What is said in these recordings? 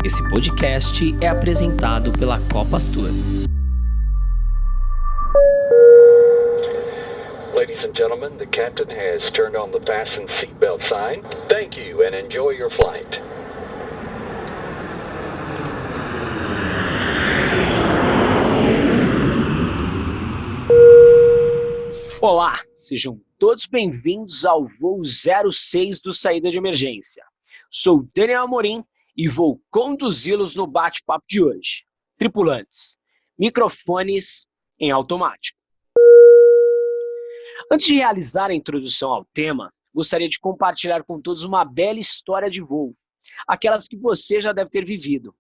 Esse podcast é apresentado pela Copastur. Ladies and gentlemen, the captain has turned on the fasten seatbelt sign. Thank you and enjoy your flight. Olá, sejam todos bem-vindos ao voo 06 do Saída de Emergência. Sou Daniel Amorim e vou conduzi-los no bate-papo de hoje. Tripulantes, microfones em automático. Antes de realizar a introdução ao tema, gostaria de compartilhar com todos uma bela história de voo, aquelas que você já deve ter vivido.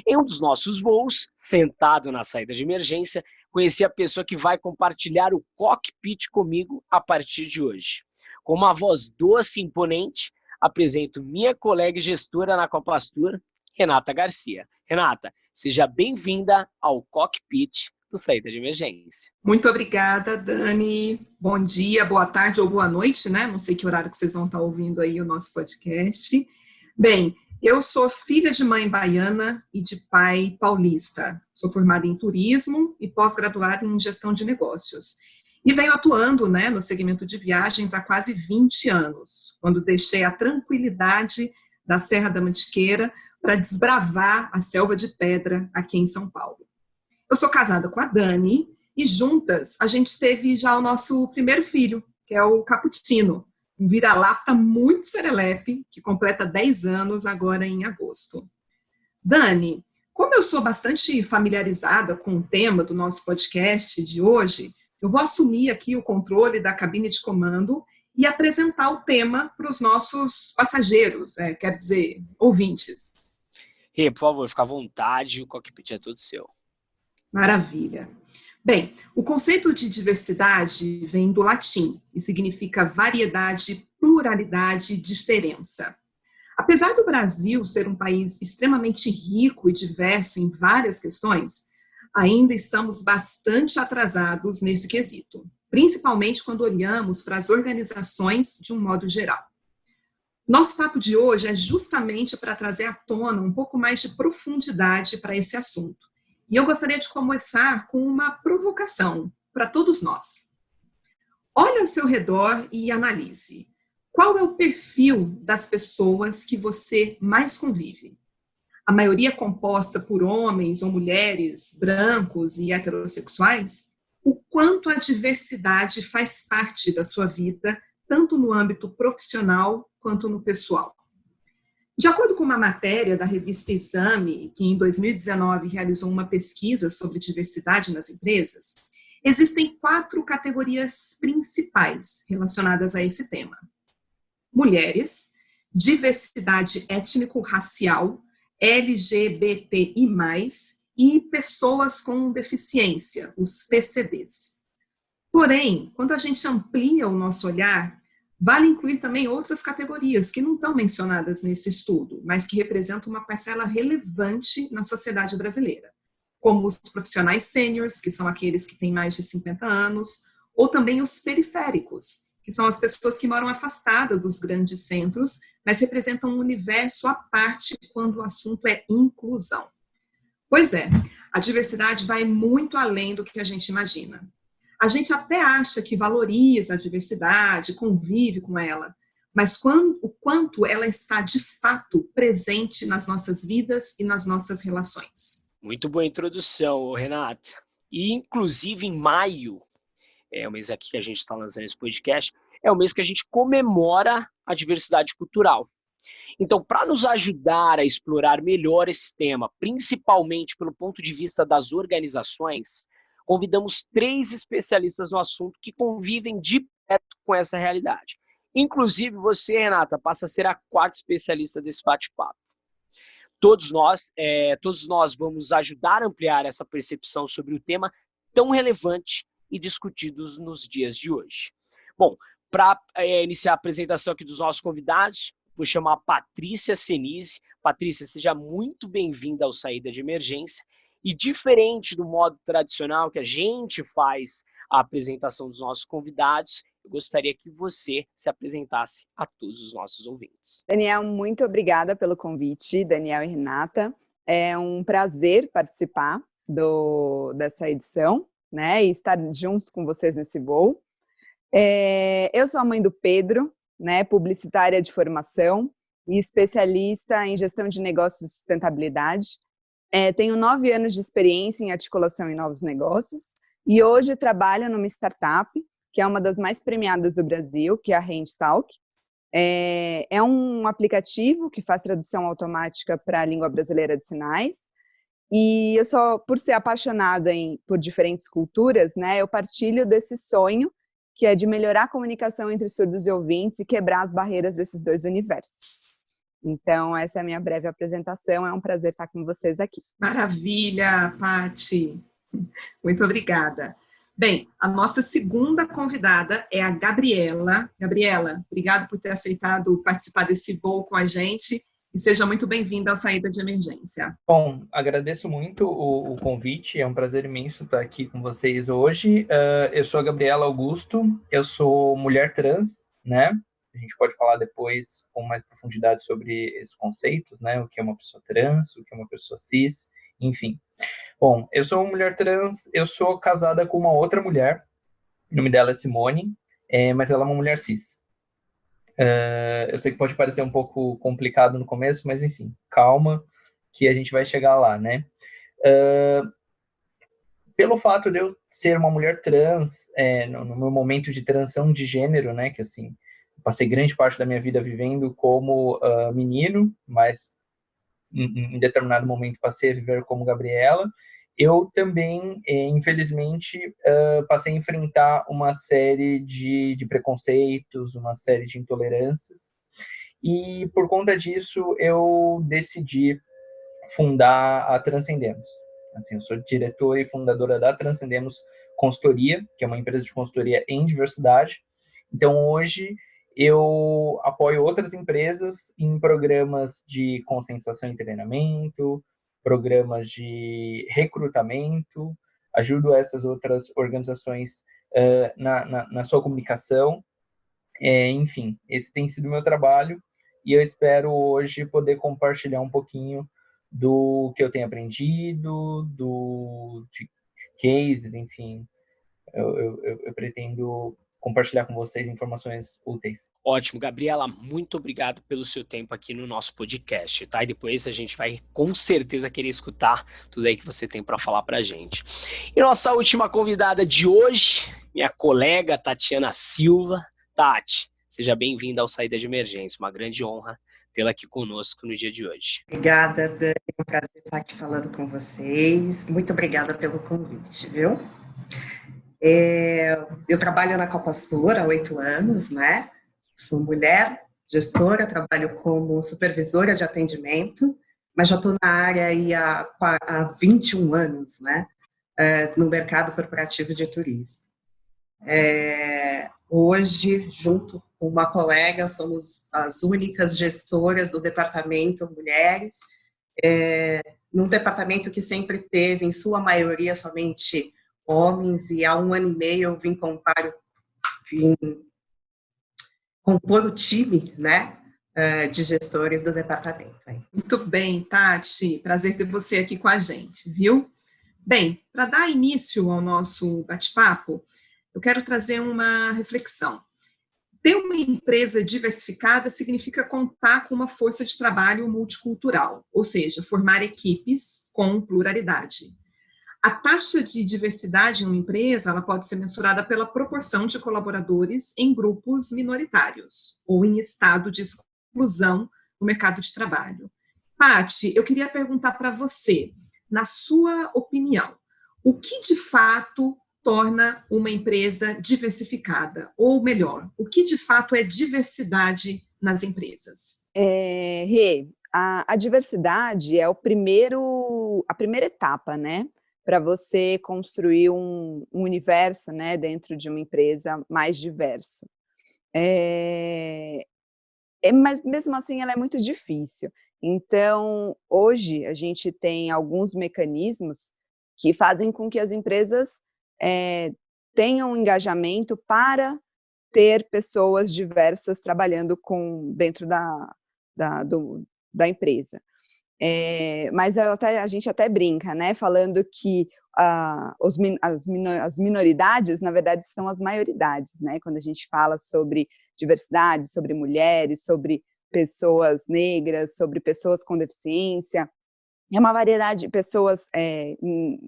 Em um dos nossos voos, sentado na saída de emergência, conheci a pessoa que vai compartilhar o cockpit comigo a partir de hoje. Com uma voz doce e imponente, apresento minha colega e gestora na Copastur, Renata Garcia. Renata, seja bem-vinda ao cockpit do Saída de Emergência. Muito obrigada, Dani. Bom dia, boa tarde ou boa noite, né? Não sei que horário que vocês vão estar ouvindo aí o nosso podcast. Bem, eu sou filha de mãe baiana e de pai paulista. Sou formada em turismo e pós-graduada em gestão de negócios. E venho atuando, né, no segmento de viagens há quase 20 anos, quando deixei a tranquilidade da Serra da Mantiqueira para desbravar a selva de pedra aqui em São Paulo. Eu sou casada com a Dani e juntas a gente teve já o nosso primeiro filho, que é o Cappuccino, um vira-lata muito serelepe, que completa 10 anos agora em agosto. Dani, como eu sou bastante familiarizada com o tema do nosso podcast de hoje, eu vou assumir aqui o controle da cabine de comando e apresentar o tema para os nossos passageiros, quer dizer, ouvintes. Por favor, fica à vontade, o cockpit é todo seu. Maravilha. Bem, o conceito de diversidade vem do latim e significa variedade, pluralidade, diferença. Apesar do Brasil ser um país extremamente rico e diverso em várias questões, ainda estamos bastante atrasados nesse quesito, principalmente quando olhamos para as organizações de um modo geral. Nosso papo de hoje é justamente para trazer à tona um pouco mais de profundidade para esse assunto. E eu gostaria de começar com uma provocação para todos nós. Olhe ao seu redor e analise. Qual é o perfil das pessoas que você mais convive? A maioria é composta por homens ou mulheres brancos e heterossexuais? O quanto a diversidade faz parte da sua vida, tanto no âmbito profissional quanto no pessoal? De acordo com uma matéria da revista Exame, que em 2019 realizou uma pesquisa sobre diversidade nas empresas, existem 4 categorias principais relacionadas a esse tema. Mulheres, diversidade étnico-racial, LGBTI+, e pessoas com deficiência, os PCDs. Porém, quando a gente amplia o nosso olhar, vale incluir também outras categorias que não estão mencionadas nesse estudo, mas que representam uma parcela relevante na sociedade brasileira, como os profissionais sêniores, que são aqueles que têm mais de 50 anos, ou também os periféricos, que são as pessoas que moram afastadas dos grandes centros, mas representam um universo à parte quando o assunto é inclusão. Pois é, a diversidade vai muito além do que a gente imagina. A gente até acha que valoriza a diversidade, convive com ela, mas o quanto ela está de fato presente nas nossas vidas e nas nossas relações. Muito boa introdução, Renata. E, inclusive, em maio, o mês aqui que a gente está lançando esse podcast, é o mês que a gente comemora a diversidade cultural. Então, para nos ajudar a explorar melhor esse tema, principalmente pelo ponto de vista das organizações, convidamos 3 especialistas no assunto que convivem de perto com essa realidade. Inclusive, você, Renata, passa a ser a 4ª especialista desse bate-papo. Todos nós vamos ajudar a ampliar essa percepção sobre o tema tão relevante e discutidos nos dias de hoje. Bom, para iniciar a apresentação aqui dos nossos convidados, vou chamar a Patrícia Senise. Patrícia, seja muito bem-vinda ao Saída de Emergência. E diferente do modo tradicional que a gente faz a apresentação dos nossos convidados, eu gostaria que você se apresentasse a todos os nossos ouvintes. Daniel, muito obrigada pelo convite, Daniel e Renata. É um prazer participar dessa edição, né, e estar juntos com vocês nesse voo. Eu sou a mãe do Pedro, né, publicitária de formação e especialista em gestão de negócios e sustentabilidade. Tenho 9 anos de experiência em articulação em novos negócios e hoje trabalho numa startup, que é uma das mais premiadas do Brasil, que é a HandTalk. É um aplicativo que faz tradução automática para a língua brasileira de sinais. E eu por ser apaixonada por diferentes culturas, né, eu partilho desse sonho, que é de melhorar a comunicação entre surdos e ouvintes e quebrar as barreiras desses dois universos. Então, essa é a minha breve apresentação. É um prazer estar com vocês aqui. Maravilha, Paty. Muito obrigada. Bem, a nossa segunda convidada é a Gabriela. Gabriela, obrigado por ter aceitado participar desse voo com a gente e seja muito bem-vinda ao Saída de Emergência. Bom, agradeço muito o convite, é um prazer imenso estar aqui com vocês hoje. Eu sou a Gabriela Augusto, eu sou mulher trans, né? A gente pode falar depois com mais profundidade sobre esses conceitos, né? O que é uma pessoa trans, o que é uma pessoa cis, enfim. Bom, eu sou uma mulher trans, eu sou casada com uma outra mulher, o nome dela é Simone, mas ela é uma mulher cis. Eu sei que pode parecer um pouco complicado no começo, mas enfim, calma, que a gente vai chegar lá, né? Pelo fato de eu ser uma mulher trans, no meu momento de transição de gênero, né, que assim, passei grande parte da minha vida vivendo como menino, mas em determinado momento passei a viver como Gabriela, eu também, infelizmente, passei a enfrentar uma série de preconceitos, uma série de intolerâncias, e por conta disso eu decidi fundar a Transcendemos. Assim, eu sou diretora e fundadora da Transcendemos Consultoria, que é uma empresa de consultoria em diversidade. Então, hoje, eu apoio outras empresas em programas de conscientização e treinamento, programas de recrutamento, ajudo essas outras organizações na sua comunicação. Enfim, esse tem sido o meu trabalho e eu espero hoje poder compartilhar um pouquinho do que eu tenho aprendido, de cases, enfim. Eu pretendo compartilhar com vocês informações úteis. Ótimo, Gabriela, muito obrigado pelo seu tempo aqui no nosso podcast, tá? E depois a gente vai com certeza querer escutar tudo aí que você tem para falar pra gente. E nossa última convidada de hoje, minha colega Tatiana Silva. Tati, seja bem-vinda ao Saída de Emergência, uma grande honra tê-la aqui conosco no dia de hoje. Obrigada, Dani, é um prazer estar aqui falando com vocês. Muito obrigada pelo convite, viu? Eu trabalho na Copastor há 8 anos, né? Sou mulher, gestora, trabalho como supervisora de atendimento, mas já estou na área aí há 21 anos, né? No mercado corporativo de turismo. Hoje, junto com uma colega, somos as únicas gestoras do departamento Mulheres, num departamento que sempre teve, em sua maioria, somente homens, e há 1 ano e meio eu vim compor o time, né, de gestores do departamento. Muito bem, Tati, prazer ter você aqui com a gente, viu? Bem, para dar início ao nosso bate-papo, eu quero trazer uma reflexão. Ter uma empresa diversificada significa contar com uma força de trabalho multicultural, ou seja, formar equipes com pluralidade. A taxa de diversidade em uma empresa ela pode ser mensurada pela proporção de colaboradores em grupos minoritários ou em estado de exclusão no mercado de trabalho. Paty, eu queria perguntar para você, na sua opinião, o que de fato torna uma empresa diversificada? Ou melhor, o que de fato é diversidade nas empresas? A diversidade é a primeira etapa, né? Para você construir um universo, né, dentro de uma empresa mais diverso. Mas mesmo assim ela é muito difícil. Então, hoje a gente tem alguns mecanismos que fazem com que as empresas tenham engajamento para ter pessoas diversas trabalhando dentro da empresa. Mas a gente até brinca, né, falando que as minoridades, na verdade, são as maioridades, né, quando a gente fala sobre diversidade, sobre mulheres, sobre pessoas negras, sobre pessoas com deficiência, é uma variedade de pessoas em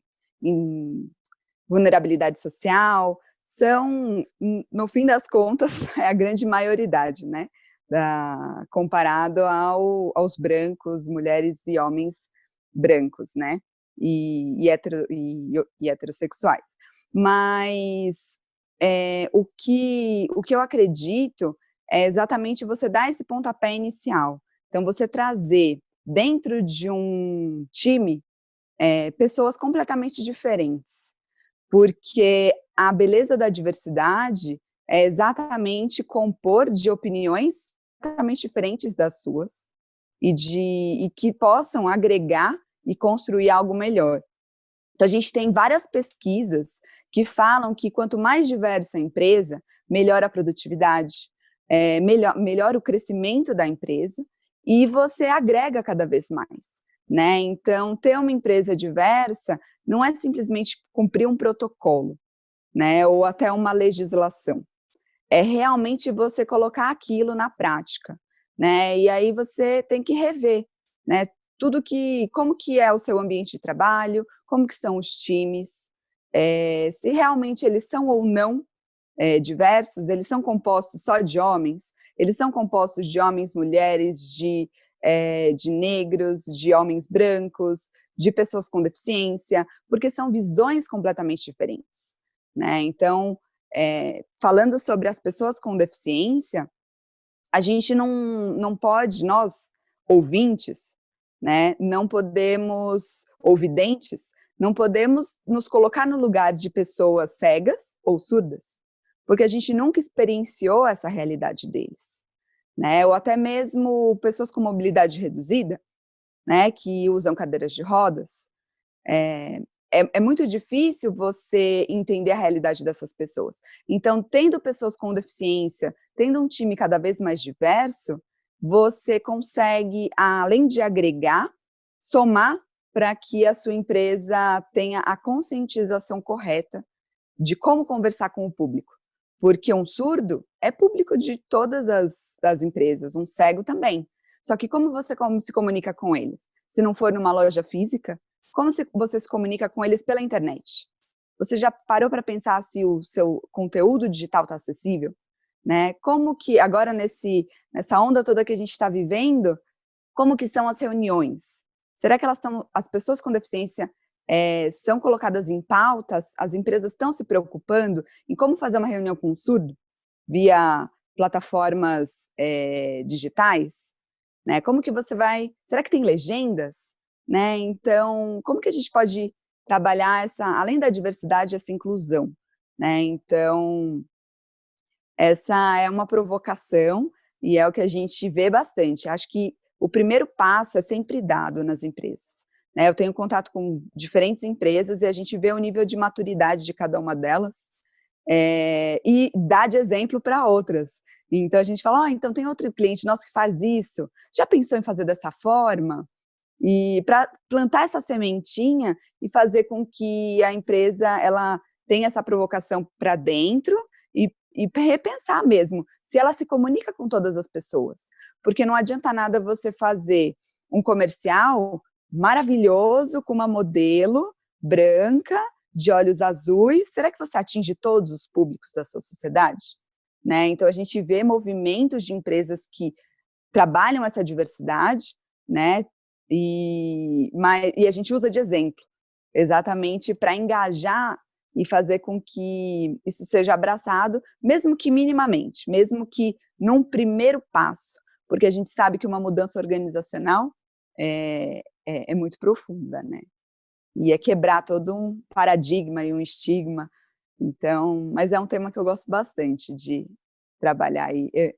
vulnerabilidade social, são, no fim das contas, a grande maioridade, né, comparado aos brancos, mulheres e homens brancos, né, e heterossexuais. Mas o que eu acredito é exatamente você dar esse pontapé inicial. Então, você trazer dentro de um time pessoas completamente diferentes, porque a beleza da diversidade é exatamente compor de opiniões completamente diferentes das suas e que possam agregar e construir algo melhor. Então, a gente tem várias pesquisas que falam que quanto mais diversa a empresa, melhor a produtividade, melhor o crescimento da empresa e você agrega cada vez mais, né? Então, ter uma empresa diversa não é simplesmente cumprir um protocolo, né? Ou até uma legislação. É realmente você colocar aquilo na prática, né? E aí você tem que rever, né? Como que é o seu ambiente de trabalho, como que são os times, se realmente eles são ou não diversos, eles são compostos só de homens, eles são compostos de homens, mulheres, de negros, de homens brancos, de pessoas com deficiência, porque são visões completamente diferentes, né? Então, falando sobre as pessoas com deficiência, a gente não pode, nós, ouvintes, né, não podemos, ouvidentes, não podemos nos colocar no lugar de pessoas cegas ou surdas, porque a gente nunca experienciou essa realidade deles, né, ou até mesmo pessoas com mobilidade reduzida, né, que usam cadeiras de rodas. É muito difícil você entender a realidade dessas pessoas. Então, tendo pessoas com deficiência, tendo um time cada vez mais diverso, você consegue, além de agregar, somar para que a sua empresa tenha a conscientização correta de como conversar com o público. Porque um surdo é público de todas as empresas, um cego também. Só que como se comunica com eles? Se não for numa loja física, como você se comunica com eles pela internet? Você já parou para pensar se o seu conteúdo digital está acessível? Né? Como que, agora nessa onda toda que a gente está vivendo, como que são as reuniões? Será que as pessoas com deficiência são colocadas em pautas? As empresas estão se preocupando em como fazer uma reunião com um surdo? Via plataformas digitais? Né? Como que você vai... Será que tem legendas? Né? Então, como que a gente pode trabalhar além da diversidade, essa inclusão? Né? Então, essa é uma provocação e é o que a gente vê bastante. Acho que o primeiro passo é sempre dado nas empresas. Né? Eu tenho contato com diferentes empresas e a gente vê o nível de maturidade de cada uma delas e dá de exemplo para outras. Então, a gente fala, então tem outro cliente nosso que faz isso. Já pensou em fazer dessa forma? E para plantar essa sementinha e fazer com que a empresa ela tenha essa provocação para dentro e repensar mesmo se ela se comunica com todas as pessoas. Porque não adianta nada você fazer um comercial maravilhoso com uma modelo branca, de olhos azuis. Será que você atinge todos os públicos da sua sociedade? Né? Então, a gente vê movimentos de empresas que trabalham essa diversidade, né? E a gente usa de exemplo, exatamente para engajar e fazer com que isso seja abraçado, mesmo que minimamente, mesmo que num primeiro passo, porque a gente sabe que uma mudança organizacional é muito profunda, né? E é quebrar todo um paradigma e um estigma. Então, mas é um tema que eu gosto bastante de trabalhar e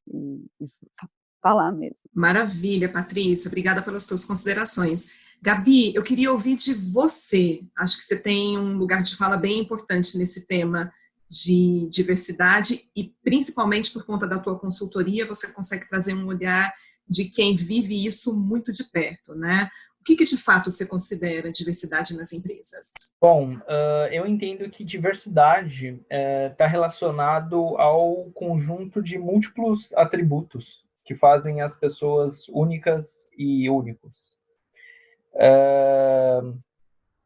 falar mesmo. Maravilha, Patrícia, obrigada pelas suas considerações. Gabi, eu queria ouvir de você, acho que você tem um lugar de fala bem importante nesse tema de diversidade e principalmente por conta da tua consultoria, você consegue trazer um olhar de quem vive isso muito de perto, né? O O que de fato você considera diversidade nas empresas? Bom, eu entendo que diversidade está relacionado ao conjunto de múltiplos atributos que fazem as pessoas únicas e únicos.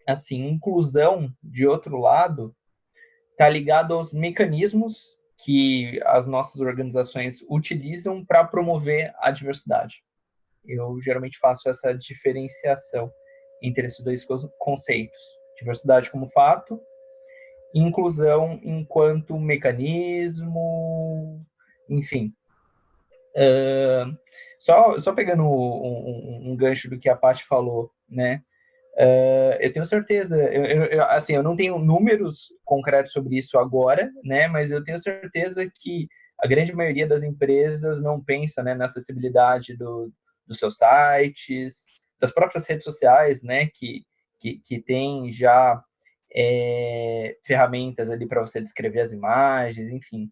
Assim, inclusão, de outro lado, está ligado aos mecanismos que as nossas organizações utilizam para promover a diversidade. Eu geralmente faço essa diferenciação entre esses dois conceitos. Diversidade como fato, inclusão enquanto mecanismo, enfim. Só pegando um gancho do que a Paty falou, né? Eu tenho certeza, assim, eu não tenho números concretos sobre isso agora, né? Mas eu tenho certeza que a grande maioria das empresas não pensa, né, na acessibilidade dos seus sites, das próprias redes sociais, né? Que tem já ferramentas ali para você descrever as imagens, enfim.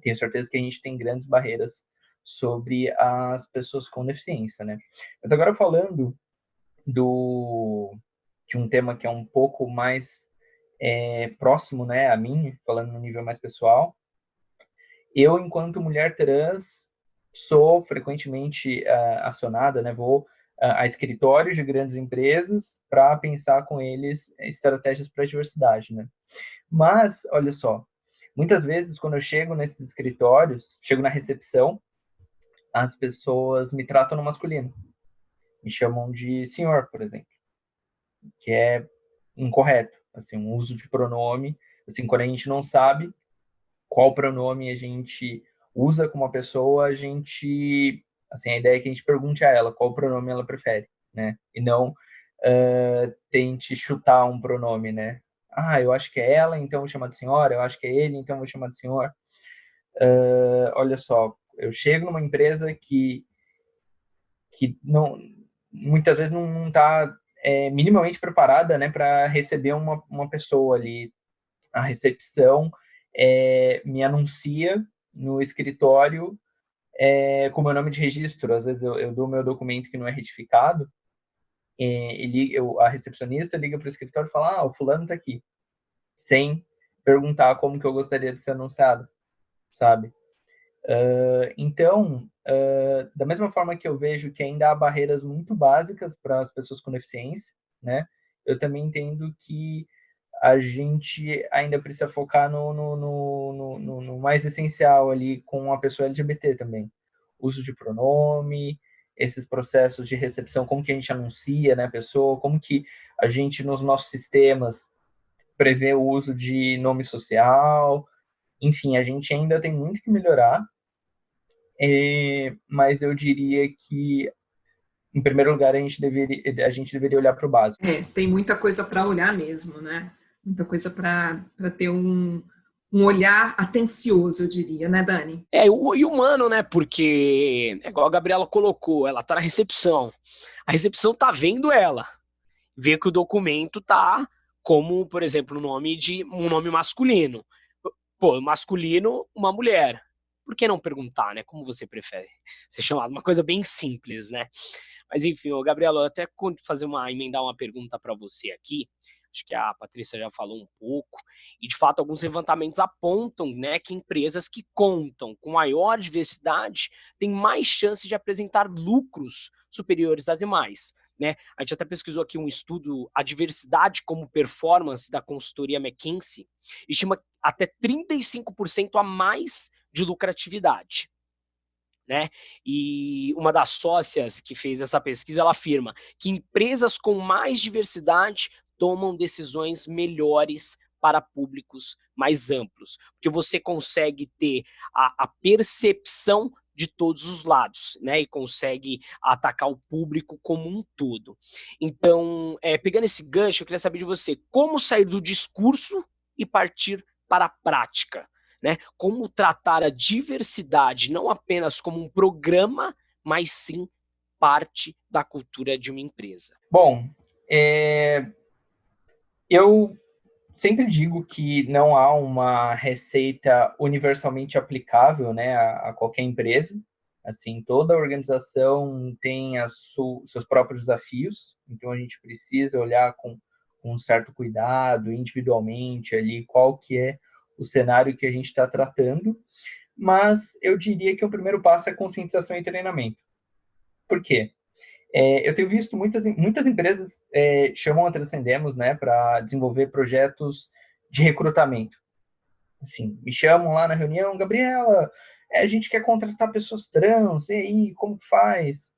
Tenho certeza que a gente tem grandes barreiras sobre as pessoas com deficiência, né? Mas agora falando de um tema que é um pouco mais próximo, né, a mim, falando no nível mais pessoal, eu, enquanto mulher trans, sou frequentemente acionada, né, vou a escritórios de grandes empresas para pensar com eles estratégias para a diversidade, né? Mas, olha só, muitas vezes quando eu chego nesses escritórios, chego na recepção, as pessoas me tratam no masculino. Me chamam de senhor, por exemplo, que é incorreto, assim, um uso de pronome, assim, quando a gente não sabe qual pronome a gente usa com uma pessoa, a gente, assim, a ideia é que a gente pergunte a ela qual pronome ela prefere, né, e não tente chutar um pronome, né, eu acho que é ela, então vou chamar de senhora, eu acho que é ele, então vou chamar de senhor. Olha só, eu chego numa empresa que não, muitas vezes não está minimamente preparada, né, para receber uma pessoa ali. A recepção me anuncia no escritório com o meu nome de registro. Às vezes eu dou meu documento que não é retificado, a recepcionista liga para o escritório e fala, o fulano está aqui, sem perguntar como que eu gostaria de ser anunciado, sabe? Então, da mesma forma que eu vejo que ainda há barreiras muito básicas para as pessoas com deficiência, né, eu também entendo que a gente ainda precisa focar no mais essencial ali com a pessoa LGBT também. Uso de pronome, esses processos de recepção, como que a gente anuncia, né, a pessoa, como que a gente, nos nossos sistemas, prevê o uso de nome social. Enfim, a gente ainda tem muito que melhorar, mas eu diria que, em primeiro lugar, a gente deveria olhar para o básico. Tem muita coisa para olhar mesmo, né? Muita coisa para ter um olhar atencioso, eu diria, né, Dani? E humano, né? Porque, igual a Gabriela colocou, ela tá na recepção. A recepção tá vendo ela. Vê que o documento tá como, por exemplo, um nome masculino. Pô, masculino, uma mulher. Por que não perguntar, né? Como você prefere ser chamado? Uma coisa bem simples, né? Mas enfim, Gabriela, eu até emendar uma pergunta para você aqui. Acho que a Patrícia já falou um pouco, e de fato alguns levantamentos apontam, né, que empresas que contam com maior diversidade têm mais chance de apresentar lucros superiores às demais. Né? A gente até pesquisou aqui um estudo, a diversidade como performance da consultoria McKinsey, estima até 35% a mais de lucratividade. Né? E uma das sócias que fez essa pesquisa, ela afirma que empresas com mais diversidade tomam decisões melhores para públicos mais amplos, porque você consegue ter a percepção de todos os lados, né, e consegue atacar o público como um todo. Então, pegando esse gancho, eu queria saber de você, como sair do discurso e partir para a prática, né? Como tratar a diversidade não apenas como um programa, mas sim parte da cultura de uma empresa. Bom, eu sempre digo que não há uma receita universalmente aplicável, né, a qualquer empresa. Assim, toda organização tem seus próprios desafios, então a gente precisa olhar com um certo cuidado, individualmente ali, qual que é o cenário que a gente está tratando, mas eu diria que o primeiro passo é conscientização e treinamento. Por quê? Eu tenho visto muitas empresas chamam a Transcendemos, né, para desenvolver projetos de recrutamento. Assim, me chamam lá na reunião, Gabriela, a gente quer contratar pessoas trans, e aí, como que faz?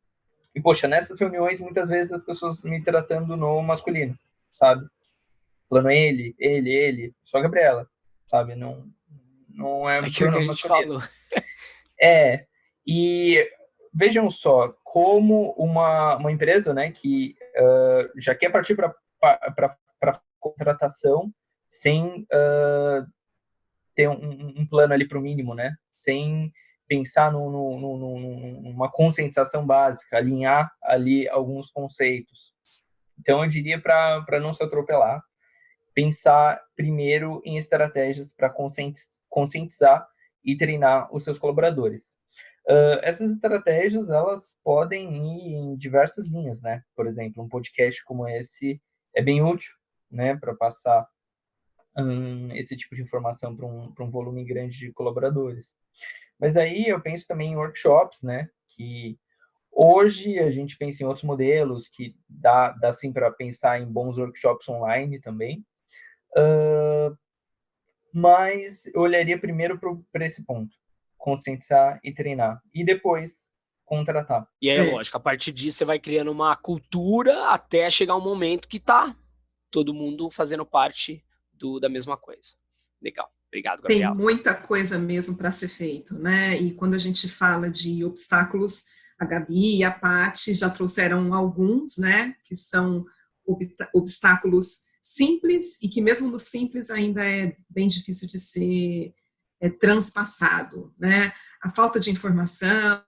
E, poxa, nessas reuniões, muitas vezes as pessoas me tratando no masculino, sabe? Falando ele, só Gabriela, sabe? Não é Aquilo que a gente falou. E vejam só, como uma empresa, né, que já quer partir para contratação sem ter um plano ali para o mínimo, né? Sem pensar numa conscientização básica, alinhar ali alguns conceitos. Então, eu diria para não se atropelar, pensar primeiro em estratégias para conscientizar e treinar os seus colaboradores. Essas estratégias, elas podem ir em diversas linhas, né? Por exemplo, um podcast como esse é bem útil, né, para passar esse tipo de informação para um volume grande de colaboradores. Mas aí eu penso também em workshops, né, que hoje a gente pensa em outros modelos, que dá sim para pensar em bons workshops online também, mas eu olharia primeiro para esse ponto, conscientizar e treinar, e depois contratar. E aí, lógico, a partir disso você vai criando uma cultura até chegar um momento que tá todo mundo fazendo parte da mesma coisa. Legal. Obrigado, Gabriela. Tem muita coisa mesmo para ser feito, né? E quando a gente fala de obstáculos, a Gabi e a Paty já trouxeram alguns, né? Que são obstáculos simples e que mesmo no simples ainda é bem difícil de ser transpassado, né? A falta de informação,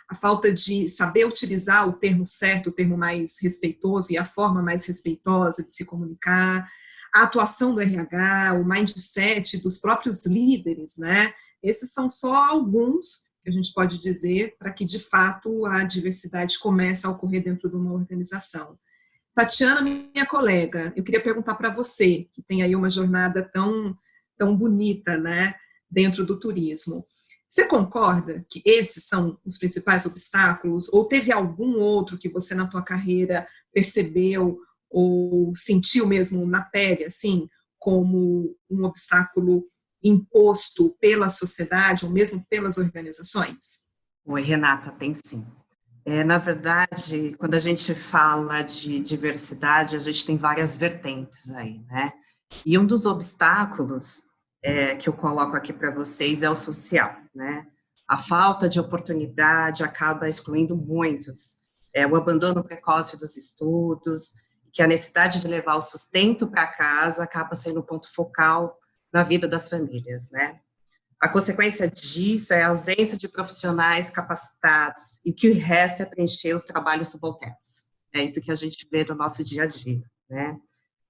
a falta de saber utilizar o termo certo, o termo mais respeitoso e a forma mais respeitosa de se comunicar, a atuação do RH, o mindset dos próprios líderes, né? Esses são só alguns que a gente pode dizer para que, de fato, a diversidade comece a ocorrer dentro de uma organização. Tatiana, minha colega, eu queria perguntar para você, que tem aí uma jornada tão bonita, né, dentro do turismo. Você concorda que esses são os principais obstáculos? Ou teve algum outro que você, na tua carreira, percebeu ou sentiu mesmo na pele, assim, como um obstáculo imposto pela sociedade ou mesmo pelas organizações? Oi, Renata, tem sim. Na verdade, quando a gente fala de diversidade, a gente tem várias vertentes aí, né? E um dos obstáculos que eu coloco aqui para vocês é o social, né? A falta de oportunidade acaba excluindo muitos. O abandono precoce dos estudos, que a necessidade de levar o sustento para casa acaba sendo um ponto focal na vida das famílias, né? A consequência disso é a ausência de profissionais capacitados e que o resto é preencher os trabalhos subalternos. É isso que a gente vê no nosso dia a dia, né?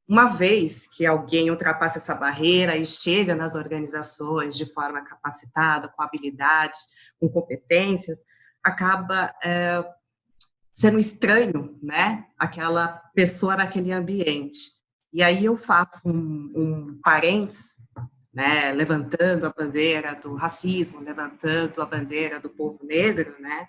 Uma vez que alguém ultrapassa essa barreira e chega nas organizações de forma capacitada, com habilidades, com competências, acaba sendo estranho, né? Aquela pessoa naquele ambiente. E aí eu faço um parênteses, né, levantando a bandeira do racismo, levantando a bandeira do povo negro, né,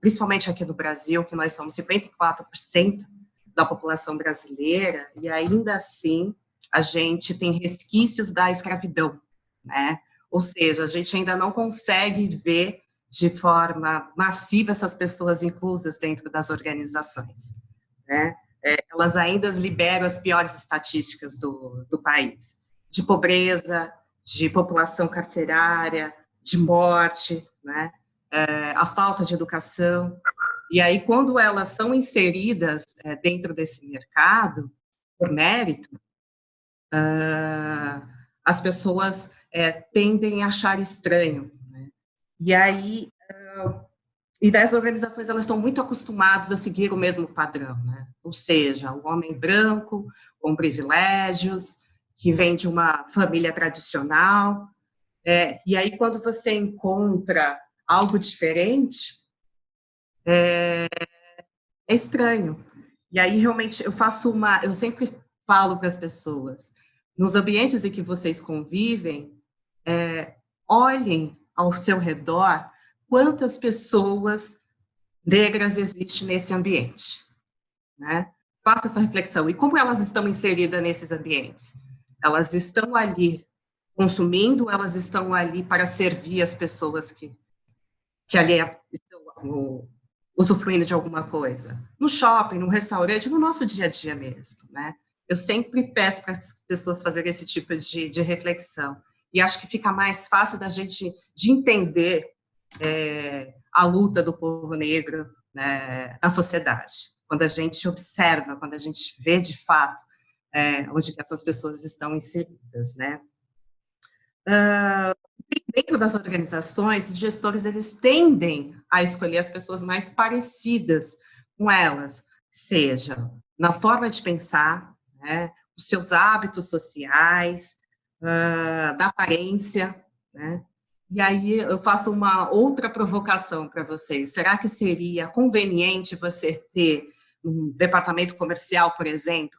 principalmente aqui no Brasil, que nós somos 54% da população brasileira, e ainda assim a gente tem resquícios da escravidão, né, ou seja, a gente ainda não consegue ver de forma massiva essas pessoas inclusas dentro das organizações, né, elas ainda liberam as piores estatísticas do país, de pobreza, de população carcerária, de morte, né? A falta de educação. E aí, quando elas são inseridas dentro desse mercado, por mérito, as pessoas tendem a achar estranho, né? E aí, e das organizações, elas estão muito acostumadas a seguir o mesmo padrão, né? Ou seja, o homem branco, com privilégios, que vem de uma família tradicional, e aí quando você encontra algo diferente, é estranho. E aí, realmente, eu sempre falo para as pessoas, nos ambientes em que vocês convivem, olhem ao seu redor quantas pessoas negras existem nesse ambiente, né? Faça essa reflexão. E como elas estão inseridas nesses ambientes? Elas estão ali consumindo, elas estão ali para servir as pessoas que ali estão usufruindo de alguma coisa. No shopping, no restaurante, no nosso dia a dia mesmo, né? Eu sempre peço para as pessoas fazerem esse tipo de reflexão. E acho que fica mais fácil da gente de entender a luta do povo negro, né, na sociedade. Quando a gente observa, quando a gente vê de fato onde que essas pessoas estão inseridas, né? Dentro das organizações, os gestores, eles tendem a escolher as pessoas mais parecidas com elas, seja na forma de pensar, né, os seus hábitos sociais, da aparência, né? E aí eu faço uma outra provocação para vocês. Será que seria conveniente você ter um departamento comercial, por exemplo,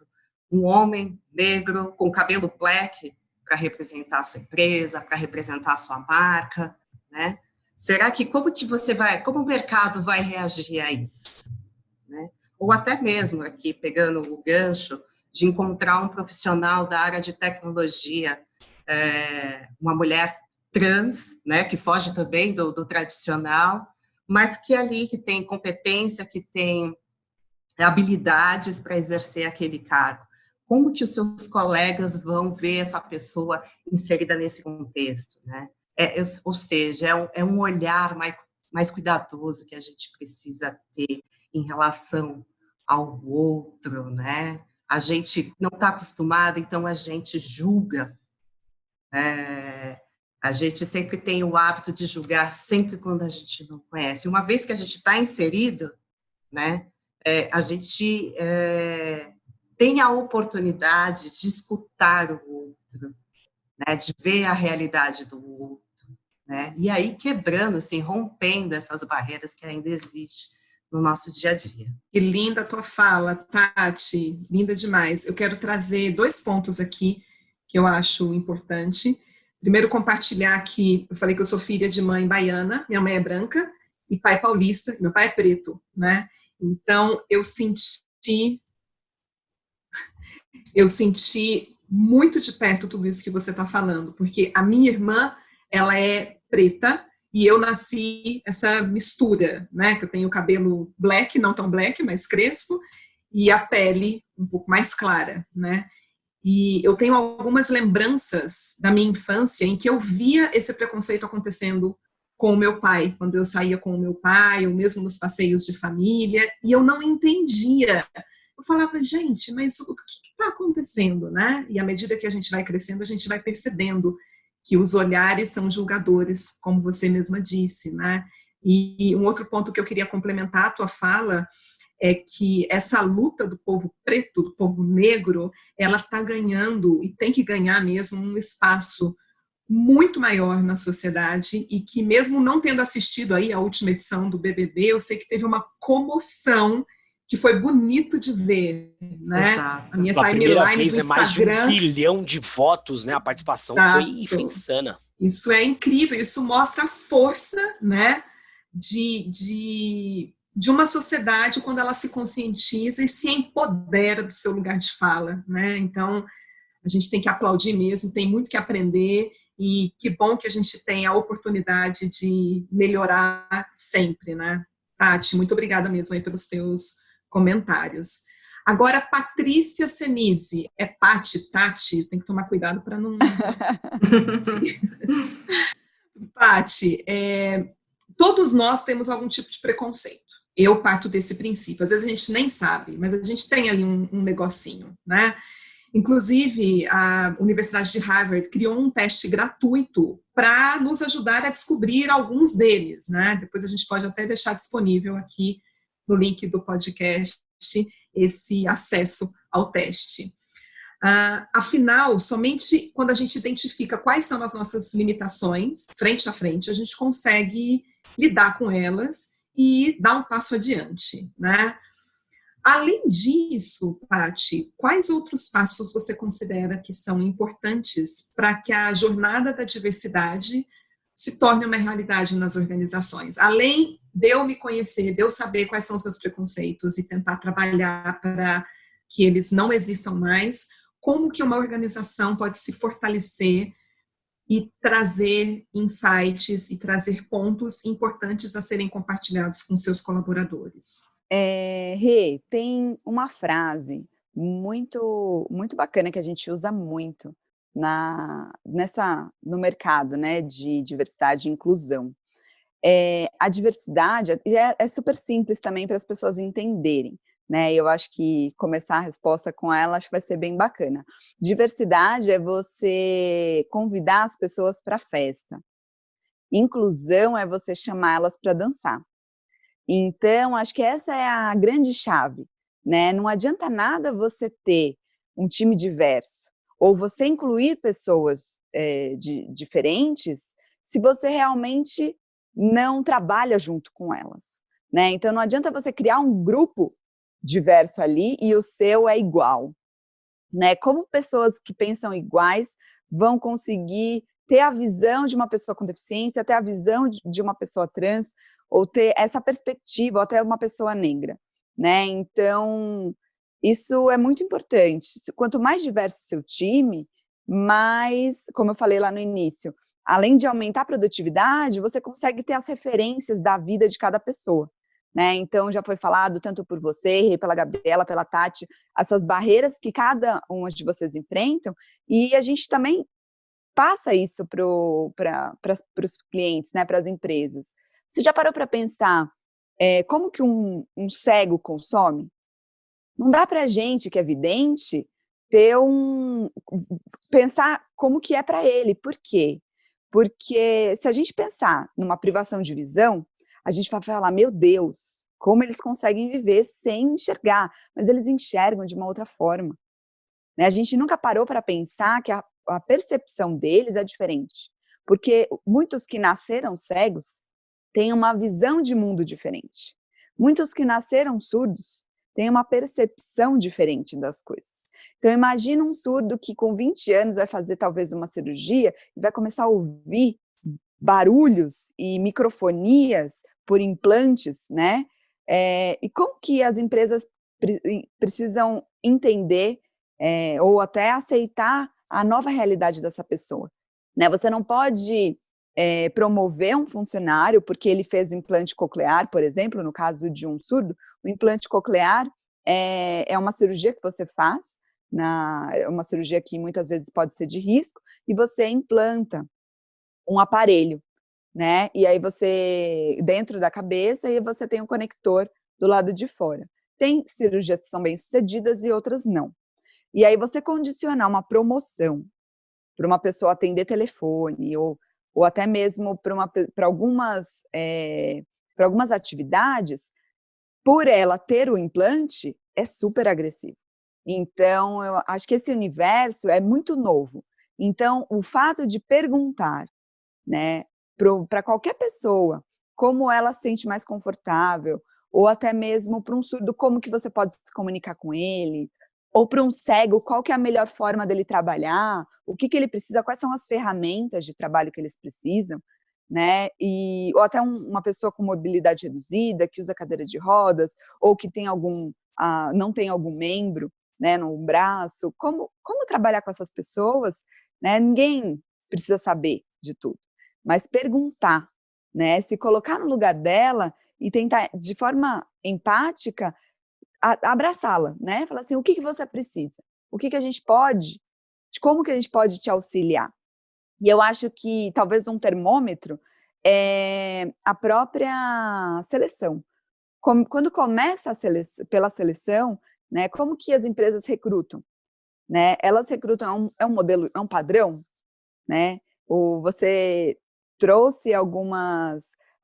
um homem negro com cabelo black para representar a sua empresa, para representar a sua marca, né? Será que como o mercado vai reagir a isso, né? Ou até mesmo aqui pegando o gancho de encontrar um profissional da área de tecnologia, uma mulher trans, né, que foge também do tradicional, mas que tem competência, que tem habilidades para exercer aquele cargo. Como que os seus colegas vão ver essa pessoa inserida nesse contexto, né? Ou seja, é um olhar mais cuidadoso que a gente precisa ter em relação ao outro, né? A gente não está acostumado, então a gente julga. A gente sempre tem o hábito de julgar sempre quando a gente não conhece. Uma vez que a gente está inserido, né, a gente tem a oportunidade de escutar o outro, né, de ver a realidade do outro, né, e aí quebrando, assim, rompendo essas barreiras que ainda existem no nosso dia a dia. Que linda a tua fala, Tati, linda demais. Eu quero trazer 2 pontos aqui que eu acho importante. Primeiro, compartilhar que eu falei que eu sou filha de mãe baiana, minha mãe é branca, e pai paulista, meu pai é preto, né? Então, eu senti muito de perto tudo isso que você está falando, porque a minha irmã, ela é preta, e eu nasci essa mistura, né? Que eu tenho o cabelo black, não tão black, mas crespo, e a pele um pouco mais clara, né? E eu tenho algumas lembranças da minha infância em que eu via esse preconceito acontecendo com o meu pai, quando eu saía com o meu pai, ou mesmo nos passeios de família, e eu não entendia. Eu falava, gente, mas o que está acontecendo, né? E à medida que a gente vai crescendo, a gente vai percebendo que os olhares são julgadores, como você mesma disse, né? E um outro ponto que eu queria complementar a tua fala é que essa luta do povo preto, do povo negro, ela está ganhando, e tem que ganhar mesmo, um espaço muito maior na sociedade, e que mesmo não tendo assistido aí a última edição do BBB, eu sei que teve uma comoção que foi bonito de ver, né? Exato. A minha Pela primeira timeline vez do Instagram... mais de 1 bilhão de votos, né? A participação foi insana. Isso é incrível, isso mostra a força, né, de uma sociedade quando ela se conscientiza e se empodera do seu lugar de fala, né? Então, a gente tem que aplaudir mesmo, tem muito que aprender, e que bom que a gente tem a oportunidade de melhorar sempre, né? Tati, muito obrigada mesmo aí pelos teus comentários. Agora, Patrícia Senise, é Pati, Tati, tem que tomar cuidado para não... Pati, todos nós temos algum tipo de preconceito. Eu parto desse princípio. Às vezes a gente nem sabe, mas a gente tem ali um negocinho, né? Inclusive, a Universidade de Harvard criou um teste gratuito para nos ajudar a descobrir alguns deles, né? Depois a gente pode até deixar disponível aqui no link do podcast esse acesso ao teste. Afinal, somente quando a gente identifica quais são as nossas limitações, frente a frente, a gente consegue lidar com elas e dar um passo adiante, né? Além disso, Paty, quais outros passos você considera que são importantes para que a jornada da diversidade se torne uma realidade nas organizações? Além de eu me conhecer, de eu saber quais são os meus preconceitos e tentar trabalhar para que eles não existam mais, como que uma organização pode se fortalecer e trazer insights e trazer pontos importantes a serem compartilhados com seus colaboradores? Rê, tem uma frase muito bacana que a gente usa muito no mercado, né, de diversidade e inclusão. A diversidade é super simples também para as pessoas entenderem, né? Eu acho que começar a resposta com ela acho que vai ser bem bacana. Diversidade é você convidar as pessoas para a festa. Inclusão é você chamar elas para dançar. Então, acho que essa é a grande chave, né? Não adianta nada você ter um time diverso ou você incluir pessoas diferentes se você realmente não trabalha junto com elas, né? Então, não adianta você criar um grupo diverso ali e o seu é igual, né? Como pessoas que pensam iguais vão conseguir ter a visão de uma pessoa com deficiência, ter a visão de uma pessoa trans, ou ter essa perspectiva, ou até uma pessoa negra, né? Então, isso é muito importante. Quanto mais diverso o seu time, mais, como eu falei lá no início, além de aumentar a produtividade, você consegue ter as referências da vida de cada pessoa, né? Então, já foi falado tanto por você, pela Gabriela, pela Tati, essas barreiras que cada uma de vocês enfrentam, e a gente também passa isso para os clientes, né, para as empresas. Você já parou para pensar como que um cego consome? Não dá para a gente, que é vidente, pensar como que é para ele. Por quê? Porque se a gente pensar numa privação de visão, a gente vai falar, meu Deus, como eles conseguem viver sem enxergar, mas eles enxergam de uma outra forma, né? A gente nunca parou para pensar que a percepção deles é diferente, porque muitos que nasceram cegos têm uma visão de mundo diferente. Muitos que nasceram surdos têm uma percepção diferente das coisas. Então, imagina um surdo que com 20 anos vai fazer talvez uma cirurgia e vai começar a ouvir barulhos e microfonias por implantes, né? E como que as empresas precisam entender ou até aceitar a nova realidade dessa pessoa, né? Você não pode promover um funcionário porque ele fez implante coclear, por exemplo, no caso de um surdo, o implante coclear é uma cirurgia que você faz, é uma cirurgia que muitas vezes pode ser de risco, e você implanta um aparelho, né? E aí você, dentro da cabeça, e você tem um conector do lado de fora. Tem cirurgias que são bem-sucedidas e outras não. E aí você condicionar uma promoção para uma pessoa atender telefone ou até mesmo para algumas atividades, por ela ter o implante, é super agressivo. Então, eu acho que esse universo é muito novo. Então, o fato de perguntar, né, para qualquer pessoa como ela se sente mais confortável, ou até mesmo para um surdo, como que você pode se comunicar com ele, ou para um cego, qual que é a melhor forma dele trabalhar, o que ele precisa, quais são as ferramentas de trabalho que eles precisam, né? Ou até uma pessoa com mobilidade reduzida, que usa cadeira de rodas, ou que tem não tem algum membro, né, no braço. Como trabalhar com essas pessoas, né? Ninguém precisa saber de tudo, mas perguntar, né? Se colocar no lugar dela e tentar, de forma empática, abraçá-la, né? Falar assim, o que você precisa? O que a gente pode, como que a gente pode te auxiliar? E eu acho que talvez um termômetro é a própria seleção. Quando começa pela seleção, né? Como que as empresas recrutam, né? Elas recrutam, é um modelo, é um padrão, né? Ou você trouxe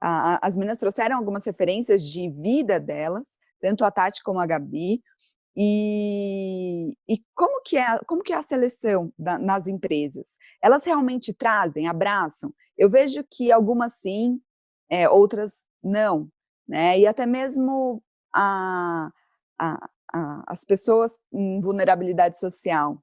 as meninas trouxeram algumas referências de vida delas, tanto a Tati como a Gabi, e como que é a seleção nas empresas? Elas realmente trazem, abraçam? Eu vejo que algumas sim, outras não, né? E até mesmo as pessoas em vulnerabilidade social,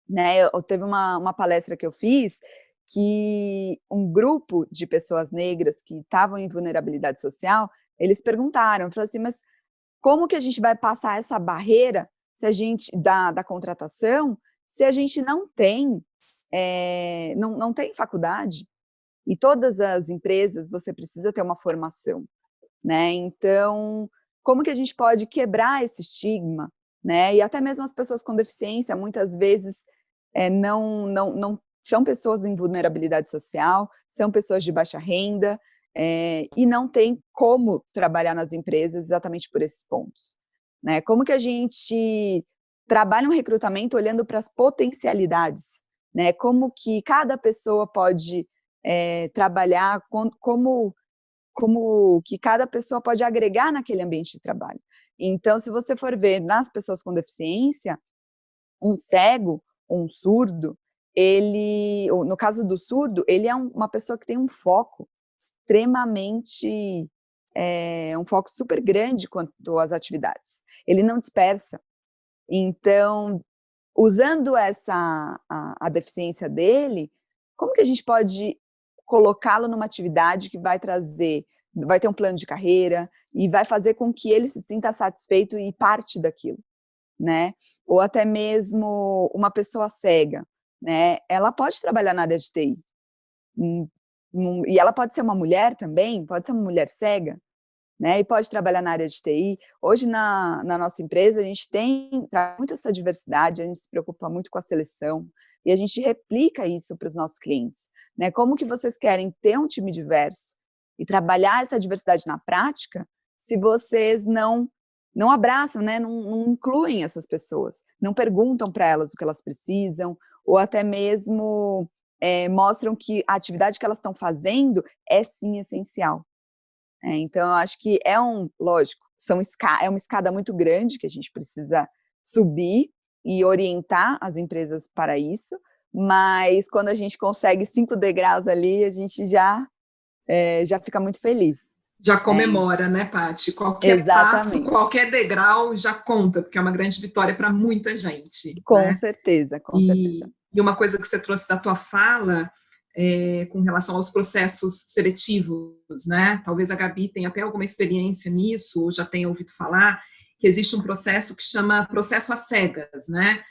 né? Eu teve uma palestra que eu fiz que um grupo de pessoas negras que estavam em vulnerabilidade social, eles falaram assim, mas como que a gente vai passar essa barreira se a gente da contratação, se a gente não tem não tem faculdade? E todas as empresas você precisa ter uma formação, né? Então, como que a gente pode quebrar esse estigma, né? E até mesmo as pessoas com deficiência, muitas vezes, não são pessoas em vulnerabilidade social, são pessoas de baixa renda, e não tem como trabalhar nas empresas exatamente por esses pontos, né? Como que a gente trabalha um recrutamento olhando para as potencialidades, né? Como que cada pessoa pode trabalhar, como que cada pessoa pode agregar naquele ambiente de trabalho. Então, se você for ver nas pessoas com deficiência, um cego, um surdo, no caso do surdo, ele é uma pessoa que tem um foco extremamente, um foco super grande quanto às atividades. Ele não dispersa. Então, usando a deficiência dele, como que a gente pode colocá-lo numa atividade que vai ter um plano de carreira e vai fazer com que ele se sinta satisfeito e parte daquilo, né? Ou até mesmo uma pessoa cega, né? Ela pode trabalhar na área de TI. E ela pode ser uma mulher também, pode ser uma mulher cega, né? E pode trabalhar na área de TI. Hoje, na nossa empresa, a gente traz muito essa diversidade, a gente se preocupa muito com a seleção, e a gente replica isso para os nossos clientes, né? Como que vocês querem ter um time diverso e trabalhar essa diversidade na prática, se vocês não abraçam, né? Não incluem essas pessoas, não perguntam para elas o que elas precisam, ou até mesmo mostram que a atividade que elas estão fazendo é sim essencial. Então, eu acho que lógico, é uma escada muito grande que a gente precisa subir e orientar as empresas para isso, mas quando a gente consegue 5 degraus ali, a gente já fica muito feliz. Já comemora, né, Paty? Qualquer passo, qualquer degrau já conta, porque é uma grande vitória para muita gente. Com certeza, com certeza. E uma coisa que você trouxe da tua fala, com relação aos processos seletivos, né? Talvez a Gabi tenha até alguma experiência nisso, ou já tenha ouvido falar, que existe um processo que chama processo às cegas, né?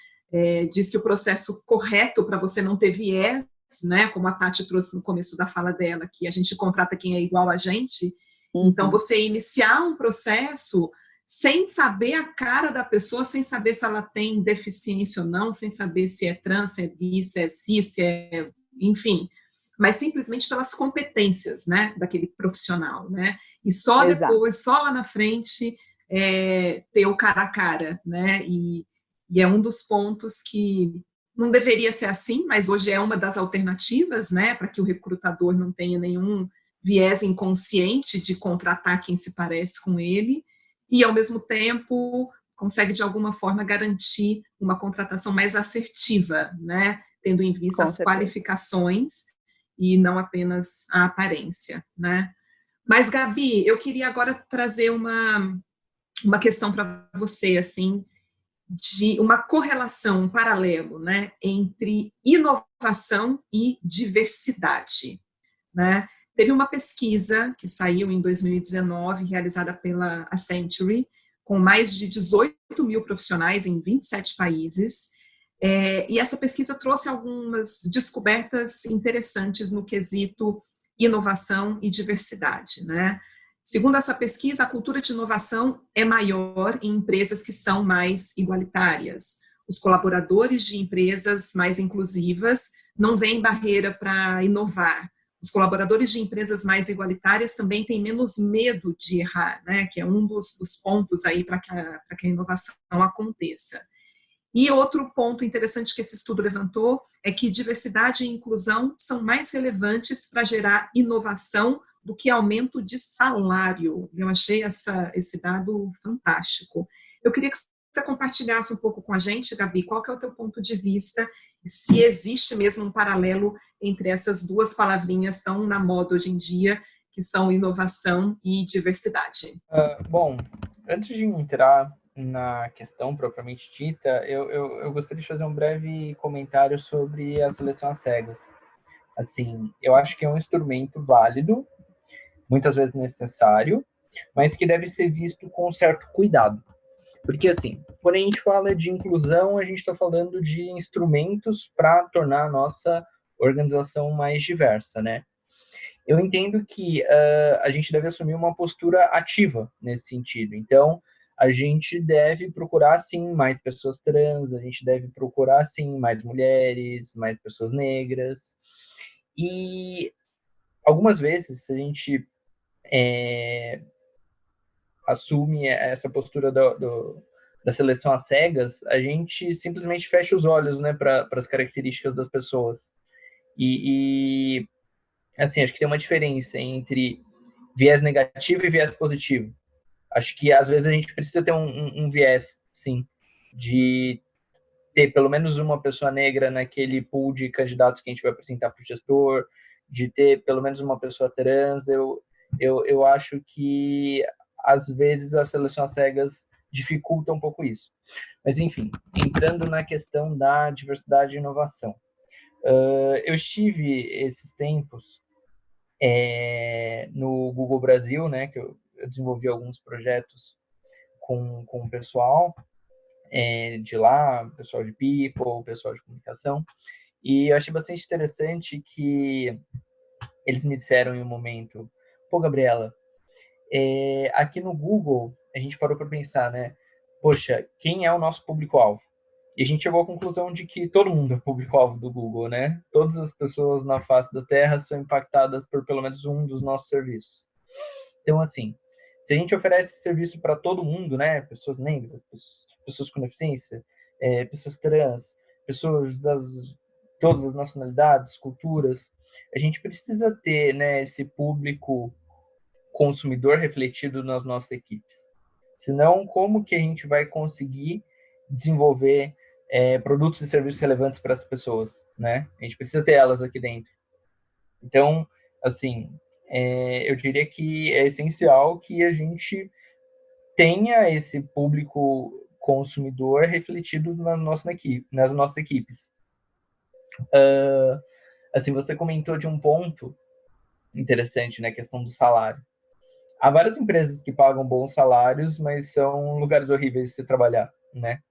Diz que o processo correto para você não ter viés, né? Como a Tati trouxe no começo da fala dela, que a gente contrata quem é igual a gente. Então, você iniciar um processo sem saber a cara da pessoa, sem saber se ela tem deficiência ou não, sem saber se é trans, se é bi, se é cis, se é... enfim, mas simplesmente pelas competências, né, daquele profissional, né, e só depois, só lá na frente, ter o cara a cara, né, e é um dos pontos que não deveria ser assim, mas hoje é uma das alternativas, né, para que o recrutador não tenha nenhum viés inconsciente de contratar quem se parece com ele, e ao mesmo tempo consegue de alguma forma garantir uma contratação mais assertiva, né, tendo em vista as qualificações e não apenas a aparência, né? Mas, Gabi, eu queria agora trazer uma questão para você, assim, de uma correlação, um paralelo, né, entre inovação e diversidade, né? Teve uma pesquisa que saiu em 2019, realizada pela Accenture, com mais de 18 mil profissionais em 27 países, e essa pesquisa trouxe algumas descobertas interessantes no quesito inovação e diversidade, né? Segundo essa pesquisa, a cultura de inovação é maior em empresas que são mais igualitárias. Os colaboradores de empresas mais inclusivas não veem barreira para inovar. Os colaboradores de empresas mais igualitárias também têm menos medo de errar, né? Que é um dos pontos aí para que a inovação aconteça. E outro ponto interessante que esse estudo levantou é que diversidade e inclusão são mais relevantes para gerar inovação do que aumento de salário. Eu achei esse dado fantástico. Eu queria que você compartilhasse um pouco com a gente, Gabi, qual que é o teu ponto de vista, se existe mesmo um paralelo entre essas duas palavrinhas tão na moda hoje em dia, que são inovação e diversidade. Bom, antes de entrar na questão propriamente dita, eu gostaria de fazer um breve comentário sobre a seleção às cegas. Assim, eu acho que é um instrumento válido, muitas vezes necessário, mas que deve ser visto com certo cuidado. Porque, assim, quando a gente fala de inclusão, a gente está falando de instrumentos para tornar a nossa organização mais diversa, né? Eu entendo que a gente deve assumir uma postura ativa nesse sentido. Então, a gente deve procurar, sim, mais pessoas trans, a gente deve procurar, sim, mais mulheres, mais pessoas negras. E algumas vezes, se a gente assume essa postura da seleção às cegas, a gente simplesmente fecha os olhos, né, para as características das pessoas. E, assim, acho que tem uma diferença entre viés negativo e viés positivo. Acho que, às vezes, a gente precisa ter um viés, sim, de ter pelo menos uma pessoa negra naquele pool de candidatos que a gente vai apresentar para o gestor, de ter pelo menos uma pessoa trans. Eu acho que, às vezes, a seleção às cegas dificulta um pouco isso. Mas, enfim, entrando na questão da diversidade e inovação. Eu estive esses tempos no Google Brasil, né, que eu desenvolvi alguns projetos com o pessoal de lá, pessoal de people, pessoal de comunicação, e eu achei bastante interessante que eles me disseram em um momento: pô, Gabriela, aqui no Google a gente parou para pensar, né, poxa, quem é o nosso público-alvo? E a gente chegou à conclusão de que todo mundo é público-alvo do Google, né? Todas as pessoas na face da Terra são impactadas por pelo menos um dos nossos serviços. Então, assim, se a gente oferece serviço para todo mundo, né? Pessoas negras, pessoas com deficiência, pessoas trans, pessoas das todas as nacionalidades, culturas, a gente precisa ter, né, esse público consumidor refletido nas nossas equipes. Senão, como que a gente vai conseguir desenvolver produtos e serviços relevantes para as pessoas, né? A gente precisa ter elas aqui dentro. Então, assim, eu diria que é essencial que a gente tenha esse público consumidor refletido nas nossas equipes. Assim, você comentou de um ponto interessante, né, a questão do salário. Há várias empresas que pagam bons salários, mas são lugares horríveis de se trabalhar, né?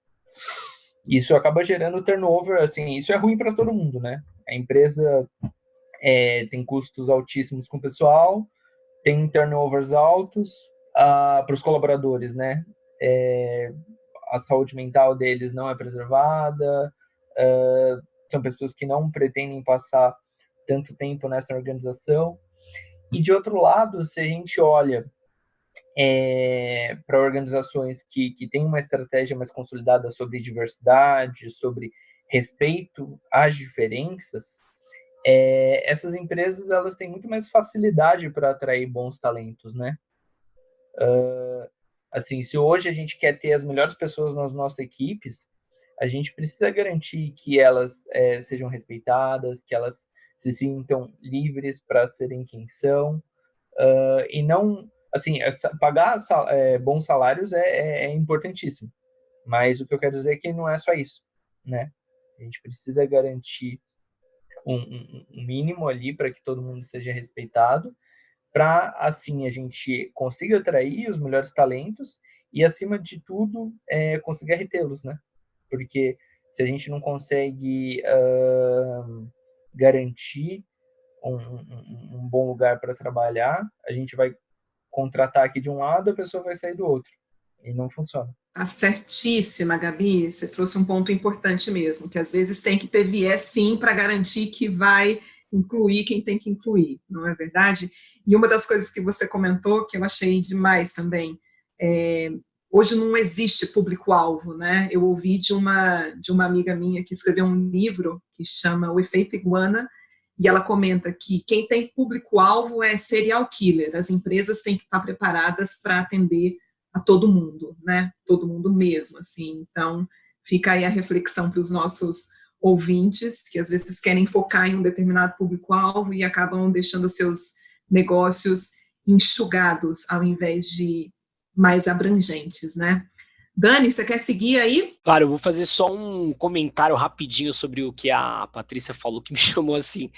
Isso acaba gerando turnover, assim, isso é ruim para todo mundo, né? A empresa tem custos altíssimos com o pessoal, tem turnovers altos para os colaboradores, né? A saúde mental deles não é preservada, são pessoas que não pretendem passar tanto tempo nessa organização. E, de outro lado, se a gente olha para organizações que têm uma estratégia mais consolidada sobre diversidade, sobre respeito às diferenças, essas empresas elas têm muito mais facilidade para atrair bons talentos, né? Assim, se hoje a gente quer ter as melhores pessoas nas nossas equipes, a gente precisa garantir que elas sejam respeitadas, que elas se sintam livres para serem quem são, e não, assim, pagar bons salários é importantíssimo, mas o que eu quero dizer é que não é só isso, né? A gente precisa garantir um mínimo ali para que todo mundo seja respeitado, para, assim, a gente consiga atrair os melhores talentos e, acima de tudo, conseguir retê-los, né? Porque se a gente não consegue garantir um bom lugar para trabalhar, a gente vai contratar aqui de um lado, a pessoa vai sair do outro, e não funciona. Tá certíssima, Gabi, você trouxe um ponto importante mesmo, que às vezes tem que ter viés sim para garantir que vai incluir quem tem que incluir, não é verdade? E uma das coisas que você comentou, que eu achei demais também, hoje não existe público-alvo, né? Eu ouvi de uma amiga minha que escreveu um livro que chama O Efeito Iguana, e ela comenta que quem tem público-alvo é serial killer, as empresas têm que estar preparadas para atender a todo mundo, né? Todo mundo mesmo, assim. Então, fica aí a reflexão para os nossos ouvintes, que às vezes querem focar em um determinado público-alvo e acabam deixando seus negócios enxugados ao invés de mais abrangentes, né? Dani, você quer seguir aí? Claro, eu vou fazer só um comentário rapidinho sobre o que a Patrícia falou, que me chamou assim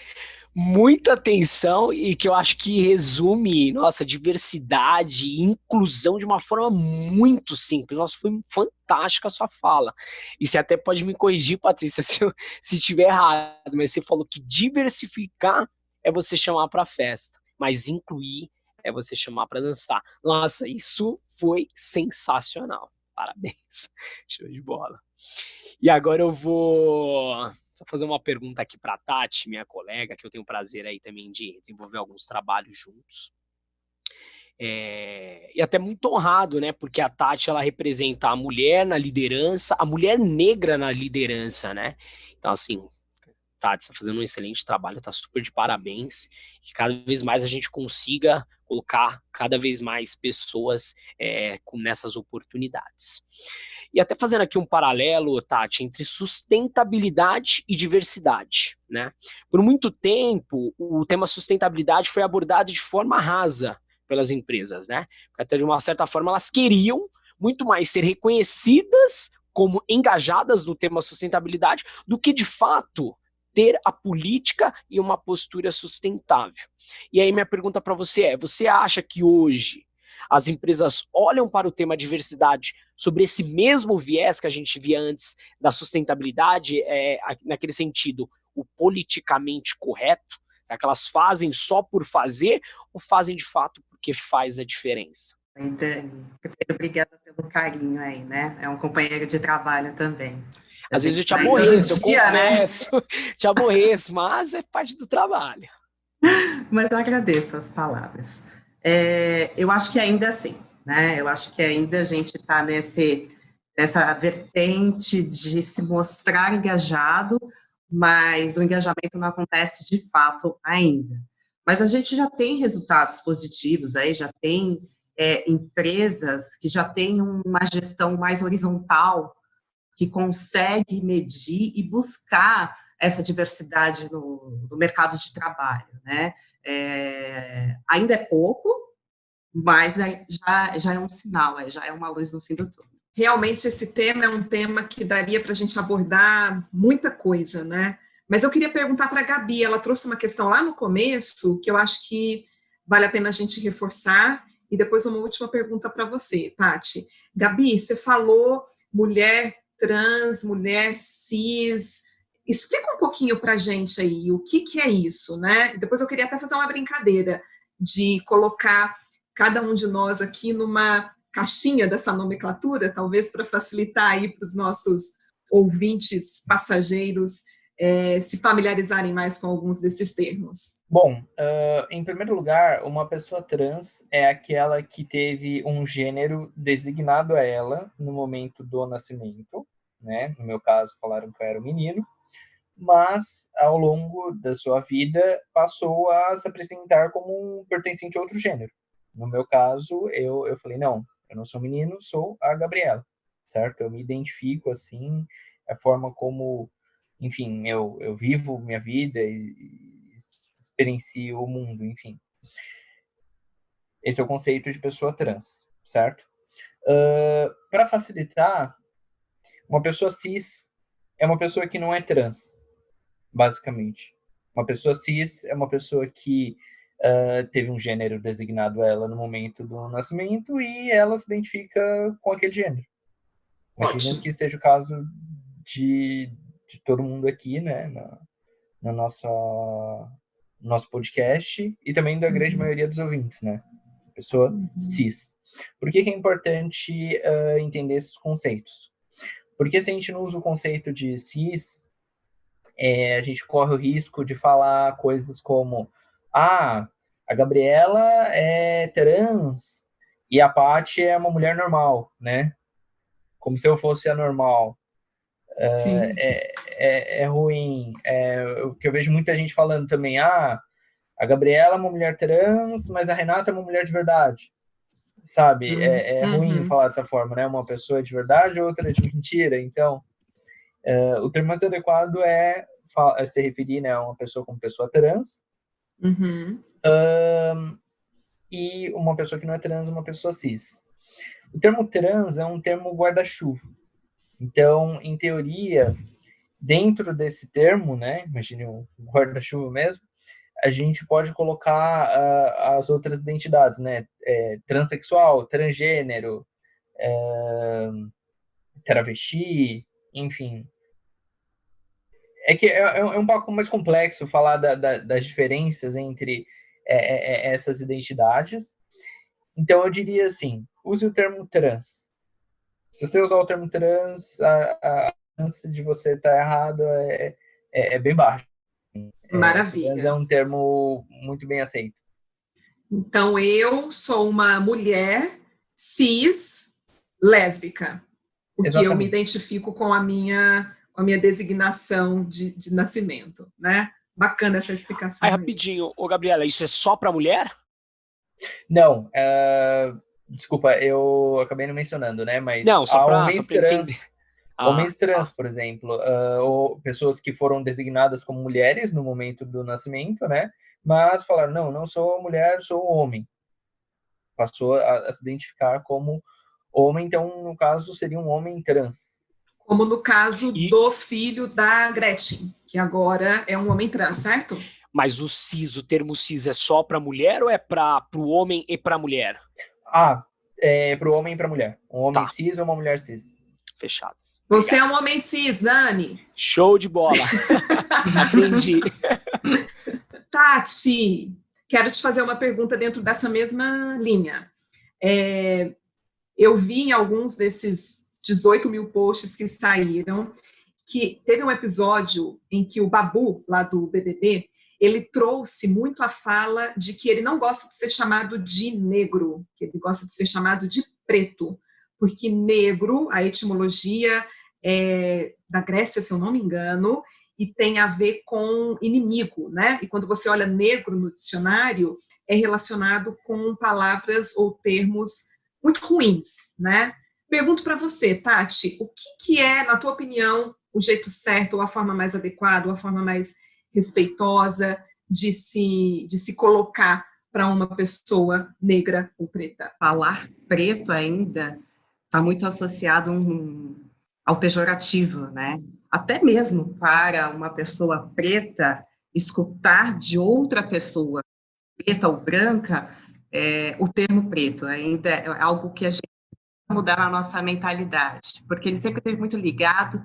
muita atenção e que eu acho que resume nossa diversidade e inclusão de uma forma muito simples. Nossa, foi fantástica a sua fala. E você até pode me corrigir, Patrícia, se estiver errado, mas você falou que diversificar é você chamar para festa, mas incluir é você chamar para dançar. Nossa, isso foi sensacional. Parabéns. Show de bola. E agora eu vou só fazer uma pergunta aqui para a Tati, minha colega, que eu tenho o prazer aí também de desenvolver alguns trabalhos juntos. E até muito honrado, né? Porque a Tati, ela representa a mulher na liderança, a mulher negra na liderança, né? Então, assim, Tati, você está fazendo um excelente trabalho, tá super de parabéns. Que cada vez mais a gente consiga colocar cada vez mais pessoas nessas oportunidades. E até fazendo aqui um paralelo, Tati, entre sustentabilidade e diversidade, né? Por muito tempo, o tema sustentabilidade foi abordado de forma rasa pelas empresas, né? Até de uma certa forma elas queriam muito mais ser reconhecidas como engajadas no tema sustentabilidade do que de fato ter a política e uma postura sustentável. E aí minha pergunta para você você acha que hoje as empresas olham para o tema diversidade sobre esse mesmo viés que a gente via antes da sustentabilidade, naquele sentido, o politicamente correto? Será que elas fazem só por fazer ou fazem de fato porque faz a diferença? Oi, Dani. Primeiro, obrigada pelo carinho aí, né? É um companheiro de trabalho também. Às vezes eu te aborreço, eu confesso, te aborreço, mas é parte do trabalho. Mas eu agradeço as palavras. Eu acho que ainda assim, né? Eu acho que ainda a gente está nessa vertente de se mostrar engajado, mas o engajamento não acontece de fato ainda. Mas a gente já tem resultados positivos aí, já tem empresas que já têm uma gestão mais horizontal, que consegue medir e buscar essa diversidade no mercado de trabalho, né? Ainda é pouco, mas já é um sinal, já é uma luz no fim do túnel. Realmente esse tema é um tema que daria para a gente abordar muita coisa, né? Mas eu queria perguntar para a Gabi, ela trouxe uma questão lá no começo que eu acho que vale a pena a gente reforçar, e depois uma última pergunta para você, Tati. Gabi, você falou mulher trans, mulher cis, explica um pouquinho para a gente aí o que é isso, né? Depois eu queria até fazer uma brincadeira de colocar cada um de nós aqui numa caixinha dessa nomenclatura, talvez para facilitar aí para os nossos ouvintes passageiros se familiarizarem mais com alguns desses termos. Bom, em primeiro lugar, uma pessoa trans é aquela que teve um gênero designado a ela no momento do nascimento, né? No meu caso, falaram que eu era um menino, mas ao longo da sua vida passou a se apresentar como um pertencente a outro gênero. No meu caso, eu falei, não, eu não sou menino, sou a Gabriela, certo? Eu me identifico assim, a forma como, enfim, eu vivo minha vida e experiencio o mundo, enfim. Esse é o conceito de pessoa trans, certo? Para facilitar, uma pessoa cis é uma pessoa que não é trans, basicamente. Uma pessoa cis é uma pessoa que teve um gênero designado a ela no momento do nascimento e ela se identifica com aquele gênero. Imagina que seja o caso de todo mundo aqui, né, no nosso podcast e também da grande maioria dos ouvintes, né? Pessoa cis. Por que é importante entender esses conceitos? Porque se a gente não usa o conceito de cis, a gente corre o risco de falar coisas como a Gabriela é trans e a Paty é uma mulher normal, né? Como se eu fosse anormal. É ruim. O que eu vejo muita gente falando também, a Gabriela é uma mulher trans, mas a Renata é uma mulher de verdade. Sabe? É ruim falar dessa forma, né? Uma pessoa é de verdade, outra é de mentira. Então, o termo mais adequado é se referir, né, a uma pessoa como pessoa trans, e uma pessoa que não é trans, uma pessoa cis. O termo trans é um termo guarda-chuva. Então, em teoria, dentro desse termo, né, imagine um guarda-chuva mesmo, a gente pode colocar as outras identidades, né, transexual, transgênero, travesti, enfim. É que é um pouco mais complexo falar das diferenças entre essas identidades. Então, eu diria assim, use o termo trans. Se você usar o termo trans, a chance de você estar errado é bem baixa. Maravilha. Trans é um termo muito bem aceito. Então, eu sou uma mulher cis lésbica, porque Exatamente. eu me identifico com a minha designação de nascimento, né? Bacana essa explicação. Aí, rapidinho, ô Gabriela, isso é só para mulher? Não, desculpa, eu acabei não mencionando, né? Mas não, só há pra homens entender. Homens trans, por exemplo, ou pessoas que foram designadas como mulheres no momento do nascimento, né? Mas falaram, não sou mulher, sou homem. Passou a se identificar como homem, então, no caso, seria um homem trans. Como no caso do filho da Gretchen, que agora é um homem trans, certo? Mas o termo cis é só para mulher ou é para o homem e para mulher? Para o homem e para mulher. Um homem cis ou uma mulher cis. Fechado. Você é um homem cis, Dani. Show de bola. Aprendi. Tati, quero te fazer uma pergunta dentro dessa mesma linha. Eu vi em alguns desses 18 mil posts que saíram que teve um episódio em que o Babu, lá do BBB, ele trouxe muito a fala de que ele não gosta de ser chamado de negro, que ele gosta de ser chamado de preto, porque negro, a etimologia é da Grécia, se eu não me engano, e tem a ver com inimigo, né? E quando você olha negro no dicionário, é relacionado com palavras ou termos muito ruins, né? Pergunto para você, Tati, o que é, na tua opinião, o jeito certo, ou a forma mais adequada, ou a forma mais respeitosa de se colocar para uma pessoa negra ou preta? Falar preto ainda está muito associado ao pejorativo, né? Até mesmo para uma pessoa preta, escutar de outra pessoa, preta ou branca, o termo preto ainda é algo que a gente tem que mudar na nossa mentalidade, porque ele sempre esteve muito ligado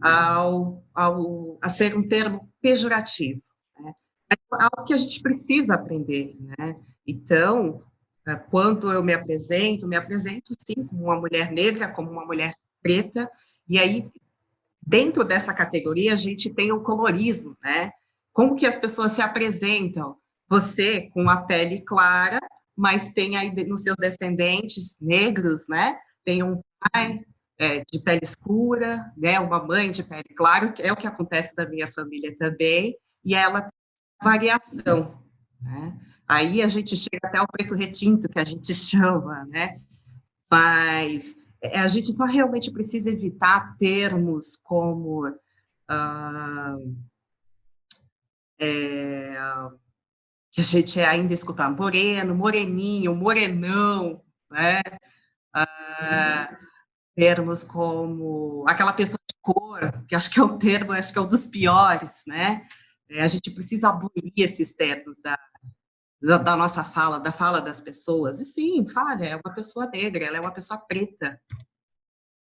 a ser um termo pejorativo, né? É algo que a gente precisa aprender, né? Então, quando eu me apresento sim como uma mulher negra, como uma mulher preta, e aí, dentro dessa categoria, a gente tem o colorismo, né? Como que as pessoas se apresentam? Você com a pele clara, mas tem aí nos seus descendentes negros, né? Tem um pai de pele escura, né? Uma mãe de pele clara, que é o que acontece da minha família também, e ela tem variação, né? Aí a gente chega até o preto retinto, que a gente chama, né? Mas a gente só realmente precisa evitar termos como que a gente ainda escuta moreno, moreninho, morenão, né? Termos como aquela pessoa de cor, que acho que é um termo, acho que é um dos piores, né? A gente precisa abolir esses termos da nossa fala, da fala das pessoas. E sim, fala, é uma pessoa negra, ela é uma pessoa preta.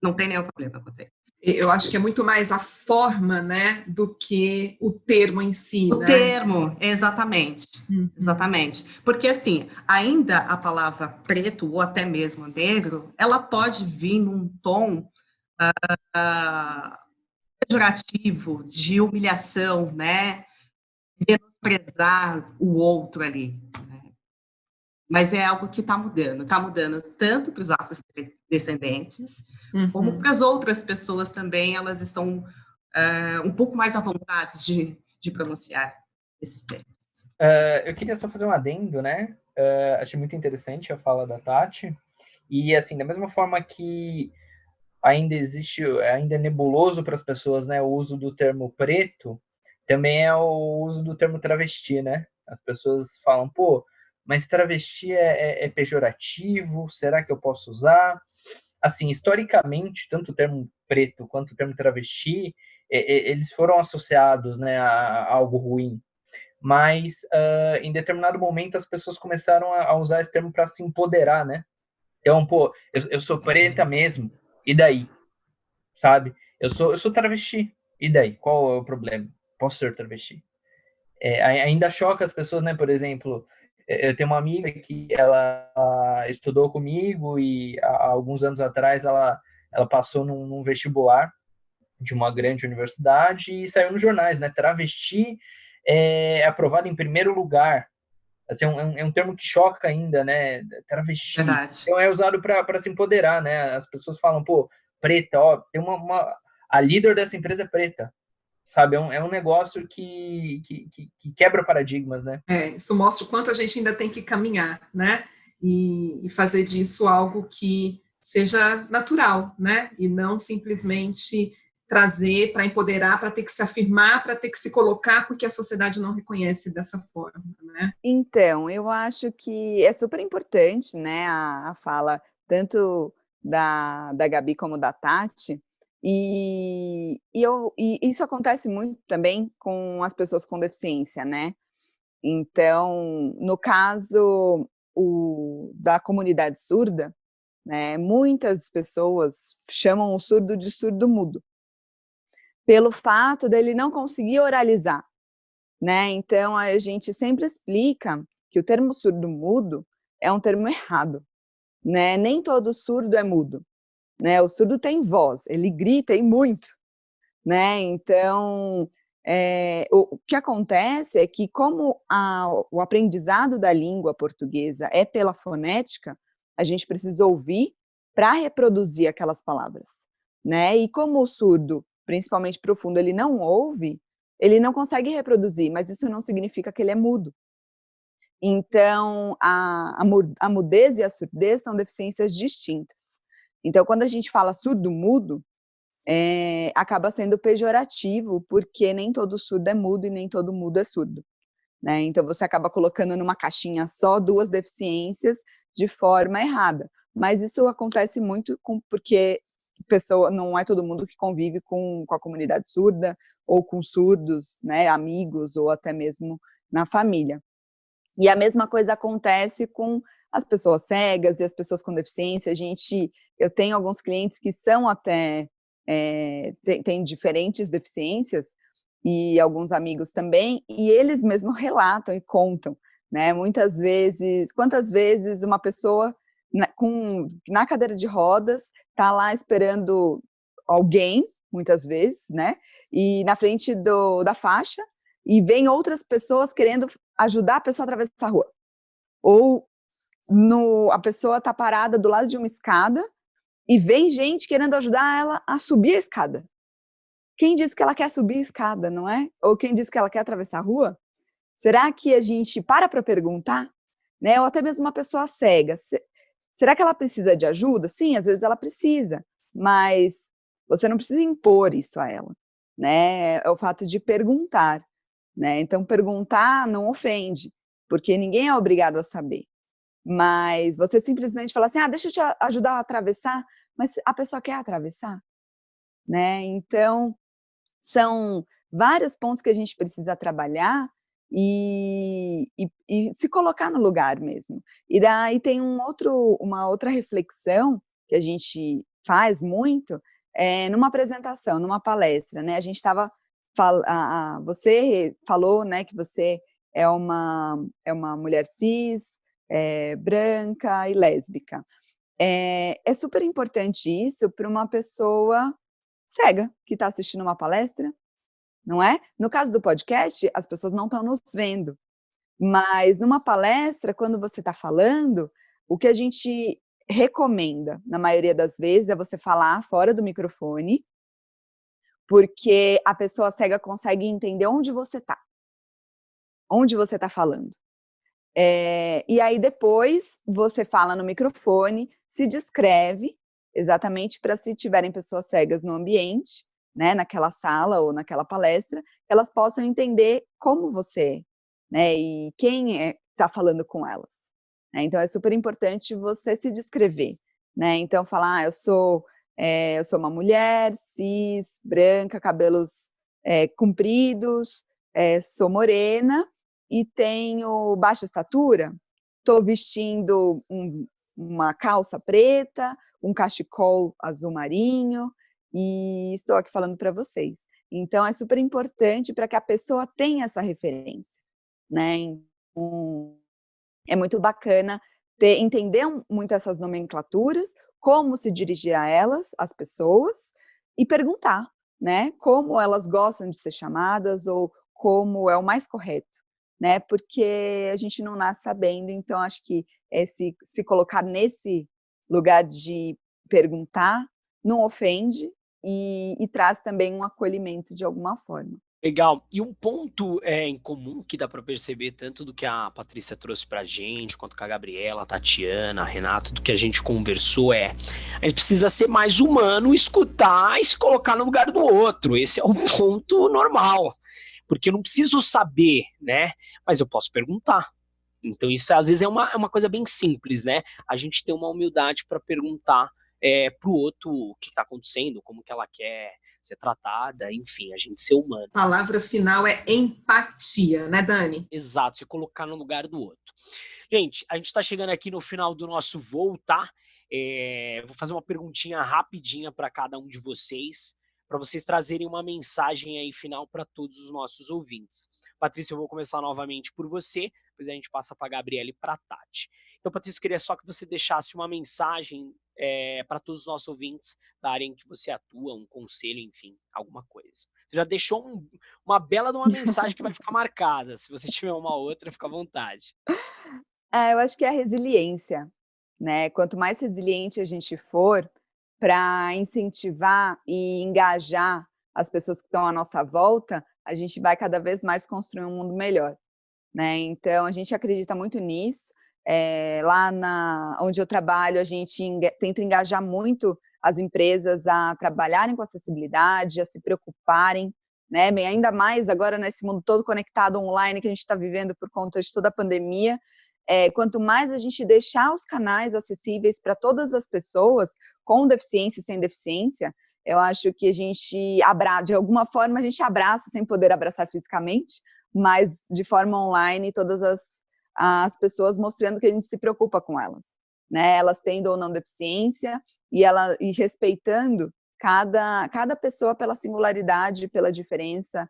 Não tem nenhum problema com isso. Eu acho que é muito mais a forma, né, do que o termo em si, o né? termo, exatamente. Exatamente. Porque, assim, ainda a palavra preto, ou até mesmo negro, ela pode vir num tom pejorativo, de humilhação, né? Menosprezar o outro ali. Né? Mas é algo que está mudando tanto para os afrodescendentes, como para as outras pessoas também, elas estão um pouco mais à vontade de pronunciar esses termos. Eu queria só fazer um adendo, né? Achei muito interessante a fala da Tati, e assim, da mesma forma que ainda é nebuloso para as pessoas, né, o uso do termo preto, também é o uso do termo travesti, né? As pessoas falam, pô, mas travesti é pejorativo, será que eu posso usar? Assim, historicamente, tanto o termo preto quanto o termo travesti, eles foram associados, né, a algo ruim. Mas, em determinado momento, as pessoas começaram a usar esse termo para se empoderar, né? Então, pô, eu sou preta mesmo, e daí? Sabe? Eu sou travesti, e daí? Qual é o problema? Posso ser travesti? Ainda choca as pessoas, né? Por exemplo, eu tenho uma amiga que ela estudou comigo e há alguns anos atrás ela passou num vestibular de uma grande universidade e saiu nos jornais, né? Travesti é aprovado em primeiro lugar. Assim, é um termo que choca ainda, né? Travesti. Verdade. Então é usado para se empoderar, né? As pessoas falam, pô, preta, ó, tem a líder dessa empresa é preta, sabe? É um negócio que quebra paradigmas, né? Isso mostra o quanto a gente ainda tem que caminhar, né? E fazer disso algo que seja natural, né? E não simplesmente trazer para empoderar, para ter que se afirmar, para ter que se colocar, porque a sociedade não reconhece dessa forma, né? Então, eu acho que é super importante, né, a fala tanto da Gabi como da Tati, e isso acontece muito também com as pessoas com deficiência, né? Então, no caso da comunidade surda, né, muitas pessoas chamam o surdo de surdo-mudo, pelo fato dele não conseguir oralizar, né? Então, a gente sempre explica que o termo surdo-mudo é um termo errado, né? Nem todo surdo é mudo, né? O surdo tem voz, ele grita e muito, né? Então, o que acontece é que como o aprendizado da língua portuguesa é pela fonética, a gente precisa ouvir para reproduzir aquelas palavras, né? E como o surdo, principalmente profundo, ele não ouve, ele não consegue reproduzir, mas isso não significa que ele é mudo. Então, a mudez e a surdez são deficiências distintas. Então, quando a gente fala surdo-mudo, acaba sendo pejorativo, porque nem todo surdo é mudo e nem todo mudo é surdo, né? Então, você acaba colocando numa caixinha só duas deficiências de forma errada. Mas isso acontece muito porque não é todo mundo que convive com a comunidade surda ou com surdos, né, amigos ou até mesmo na família. E a mesma coisa acontece com as pessoas cegas e as pessoas com deficiência. Eu tenho alguns clientes que são até têm diferentes deficiências e alguns amigos também, e eles mesmos relatam e contam, né? Muitas vezes, quantas vezes uma pessoa na cadeira de rodas está lá esperando alguém, muitas vezes, né? E na frente da faixa, e vem outras pessoas querendo ajudar a pessoa a atravessar a rua. Ou a pessoa está parada do lado de uma escada e vem gente querendo ajudar ela a subir a escada. Quem disse que ela quer subir a escada, não é? Ou quem disse que ela quer atravessar a rua? Será que a gente para perguntar? Né? Ou até mesmo uma pessoa cega. Será que ela precisa de ajuda? Sim, às vezes ela precisa, mas você não precisa impor isso a ela, né? É o fato de perguntar, né? Então, perguntar não ofende, porque ninguém é obrigado a saber. Mas você simplesmente fala assim, deixa eu te ajudar a atravessar, mas a pessoa quer atravessar, né? Então, são vários pontos que a gente precisa trabalhar e se colocar no lugar mesmo. E daí tem uma outra reflexão que a gente faz muito, numa apresentação, numa palestra, né? A gente estava você falou, né, que você é uma mulher cis, branca e lésbica. É super importante isso para uma pessoa cega que está assistindo uma palestra, não é? No caso do podcast, as pessoas não estão nos vendo, mas numa palestra, quando você está falando, o que a gente recomenda, na maioria das vezes, é você falar fora do microfone, porque a pessoa cega consegue entender onde você está falando. E aí depois você fala no microfone, se descreve, exatamente para se tiverem pessoas cegas no ambiente, né, naquela sala ou naquela palestra, elas possam entender como você né? E quem está falando com elas. Né? Então, é super importante você se descrever, né? Então, falar, eu sou uma mulher, cis, branca, cabelos compridos, sou morena e tenho baixa estatura, estou vestindo uma calça preta, um cachecol azul marinho e estou aqui falando para vocês. Então, é super importante para que a pessoa tenha essa referência, né? Então, é muito bacana entender muito essas nomenclaturas, como se dirigir a elas, as pessoas, e perguntar, né? Como elas gostam de ser chamadas ou como é o mais correto, né? Porque a gente não nasce sabendo, então acho que se colocar nesse lugar de perguntar não ofende e traz também um acolhimento de alguma forma. Legal. E um ponto em comum que dá para perceber tanto do que a Patrícia trouxe para a gente, quanto com a Gabriela, a Tatiana, a Renata, do que a gente conversou a gente precisa ser mais humano, escutar e se colocar no lugar do outro. Esse é um ponto normal, porque eu não preciso saber, né? Mas eu posso perguntar. Então isso às vezes é uma coisa bem simples, né? A gente tem uma humildade para perguntar para o outro o que está acontecendo, como que ela quer ser tratada, enfim, a gente ser humano. A palavra final é empatia, né, Dani? Exato, se colocar no lugar do outro. Gente, a gente está chegando aqui no final do nosso voo, tá? Vou fazer uma perguntinha rapidinha para cada um de vocês, para vocês trazerem uma mensagem aí final para todos os nossos ouvintes. Patrícia, eu vou começar novamente por você, depois a gente passa para a Gabriela e para a Tati. Então, Patrícia, eu queria só que você deixasse uma mensagem para todos os nossos ouvintes da área em que você atua, um conselho, enfim, alguma coisa. Você já deixou uma bela de uma mensagem que vai ficar marcada. Se você tiver uma outra, fica à vontade. Eu acho que é a resiliência, né? Quanto mais resiliente a gente for para incentivar e engajar as pessoas que estão à nossa volta, a gente vai cada vez mais construir um mundo melhor, né? Então, a gente acredita muito nisso. Lá onde eu trabalho, a gente tenta engajar muito as empresas a trabalharem com acessibilidade, a se preocuparem, né? Ainda mais agora nesse mundo todo conectado online que a gente está vivendo por conta de toda a pandemia. Quanto mais a gente deixar os canais acessíveis para todas as pessoas, com deficiência e sem deficiência, eu acho que a gente de alguma forma a gente abraça, sem poder abraçar fisicamente, mas de forma online, todas as pessoas mostrando que a gente se preocupa com elas, né? Elas tendo ou não deficiência e respeitando cada pessoa pela singularidade, pela diferença,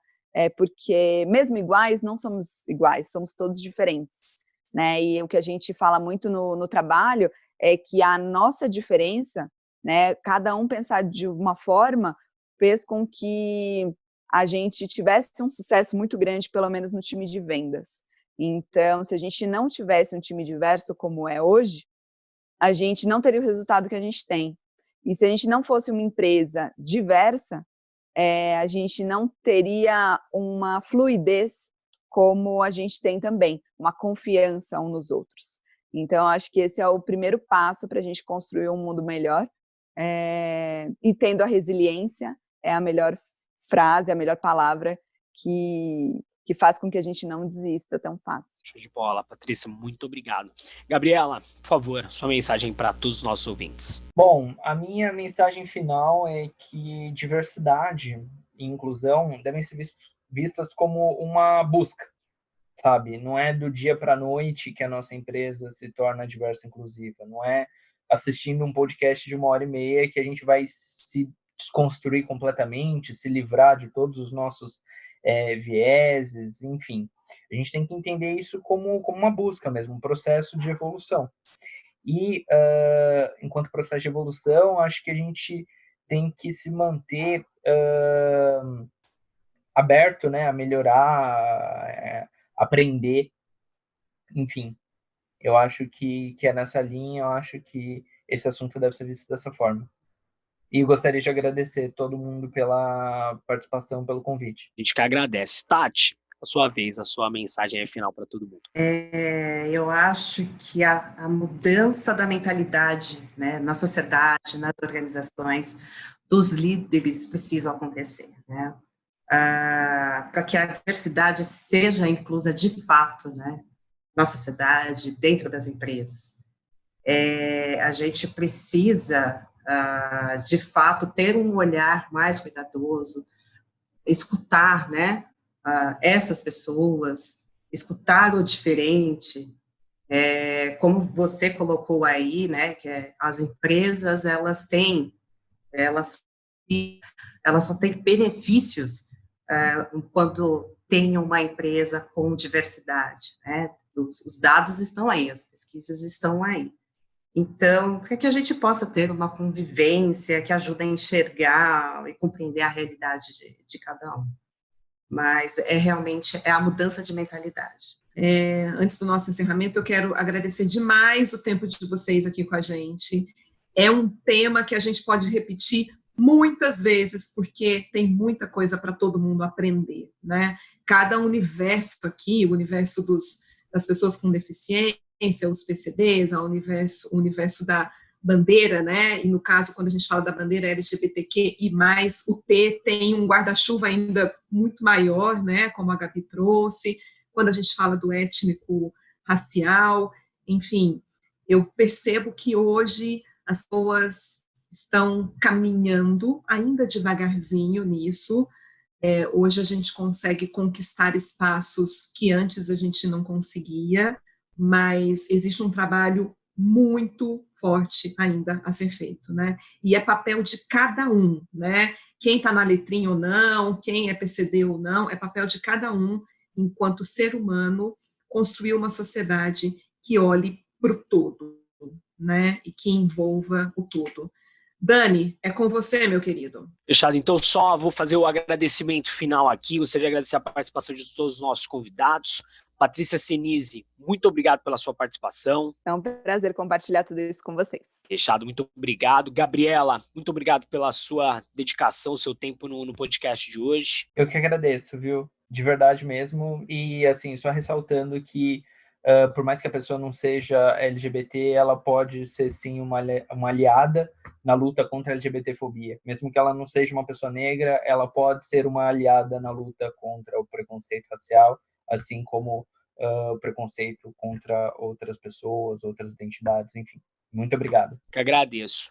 porque mesmo iguais, não somos iguais, somos todos diferentes, né? E o que a gente fala muito no trabalho é que a nossa diferença, né, cada um pensar de uma forma, fez com que a gente tivesse um sucesso muito grande, pelo menos no time de vendas. Então, se a gente não tivesse um time diverso como é hoje, a gente não teria o resultado que a gente tem. E se a gente não fosse uma empresa diversa, a gente não teria uma fluidez como a gente tem também, uma confiança uns nos outros. Então, acho que esse é o primeiro passo para a gente construir um mundo melhor. E tendo a resiliência, é a melhor frase, a melhor palavra que faz com que a gente não desista tão fácil. Show de bola, Patrícia, muito obrigado. Gabriela, por favor, sua mensagem para todos os nossos ouvintes. Bom, a minha mensagem final é que diversidade e inclusão devem ser vistas como uma busca, sabe? Não é do dia para a noite que a nossa empresa se torna diversa e inclusiva, não é assistindo um podcast de 1h30 que a gente vai se desconstruir completamente, se livrar de todos os nossos vieses, enfim. A gente tem que entender isso como uma busca mesmo, um processo de evolução. E, enquanto processo de evolução, acho que a gente tem que se manter aberto, né, a melhorar, aprender, enfim. Eu acho que é nessa linha, eu acho que esse assunto deve ser visto dessa forma. E gostaria de agradecer todo mundo pela participação, pelo convite. A gente que agradece. Tati, a sua vez, a sua mensagem é final para todo mundo. Eu acho que a mudança da mentalidade, né, na sociedade, nas organizações, dos líderes precisa acontecer, né? para que a diversidade seja inclusa de fato, né, na sociedade, dentro das empresas. A gente precisa, de fato, ter um olhar mais cuidadoso, escutar, né, essas pessoas, escutar o diferente, como você colocou aí, né, que as empresas, elas só têm benefícios quando tem uma empresa com diversidade, né, os dados estão aí, as pesquisas estão aí. Então, para que a gente possa ter uma convivência que ajude a enxergar e compreender a realidade de cada um. Mas realmente a mudança de mentalidade. Antes do nosso encerramento, eu quero agradecer demais o tempo de vocês aqui com a gente. É um tema que a gente pode repetir muitas vezes, porque tem muita coisa para todo mundo aprender, né? Cada universo aqui, o universo das pessoas com deficiência, os PCDs, o universo da bandeira, né? E no caso, quando a gente fala da bandeira LGBTQ+, o T tem um guarda-chuva ainda muito maior, né? Como a Gabi trouxe. Quando a gente fala do étnico, racial, enfim, eu percebo que hoje as pessoas estão caminhando ainda devagarzinho nisso. Hoje a gente consegue conquistar espaços que antes a gente não conseguia, mas existe um trabalho muito forte ainda a ser feito, né? E é papel de cada um, né? Quem está na letrinha ou não, quem é PCD ou não, é papel de cada um, enquanto ser humano, construir uma sociedade que olhe para o todo, né? E que envolva o todo. Dani, é com você, meu querido. Fechado. Então, só vou fazer o agradecimento final aqui. Gostaria de agradecer a participação de todos os nossos convidados. Patrícia Senise, muito obrigado pela sua participação. É um prazer compartilhar tudo isso com vocês. Fechado, muito obrigado. Gabriela, muito obrigado pela sua dedicação, seu tempo no podcast de hoje. Eu que agradeço, viu? De verdade mesmo. E, assim, só ressaltando que, por mais que a pessoa não seja LGBT, ela pode ser, sim, uma aliada na luta contra a LGBTfobia. Mesmo que ela não seja uma pessoa negra, ela pode ser uma aliada na luta contra o preconceito racial, assim como o preconceito contra outras pessoas, outras identidades, enfim. Muito obrigado. Que agradeço.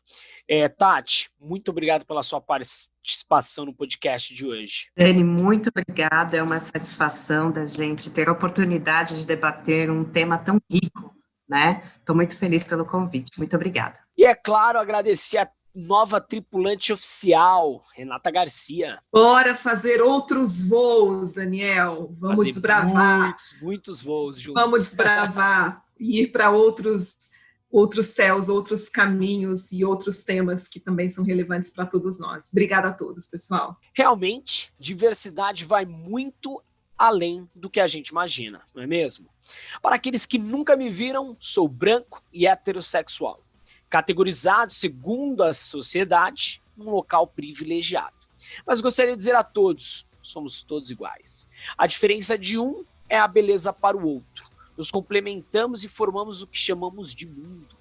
Tati, muito obrigado pela sua participação no podcast de hoje. Dani, muito obrigada. É uma satisfação da gente ter a oportunidade de debater um tema tão rico, né? Estou muito feliz pelo convite. Muito obrigada. E, é claro, agradecer a nova tripulante oficial, Renata Garcia. Bora fazer outros voos, Daniel. Vamos desbravar. Muitos voos juntos. Vamos desbravar e ir para outros céus, outros caminhos e outros temas que também são relevantes para todos nós. Obrigada a todos, pessoal. Realmente, diversidade vai muito além do que a gente imagina, não é mesmo? Para aqueles que nunca me viram, sou branco e heterossexual, categorizado segundo a sociedade num local privilegiado. Mas gostaria de dizer a todos, somos todos iguais. A diferença de um é a beleza para o outro. Nos complementamos e formamos o que chamamos de mundo.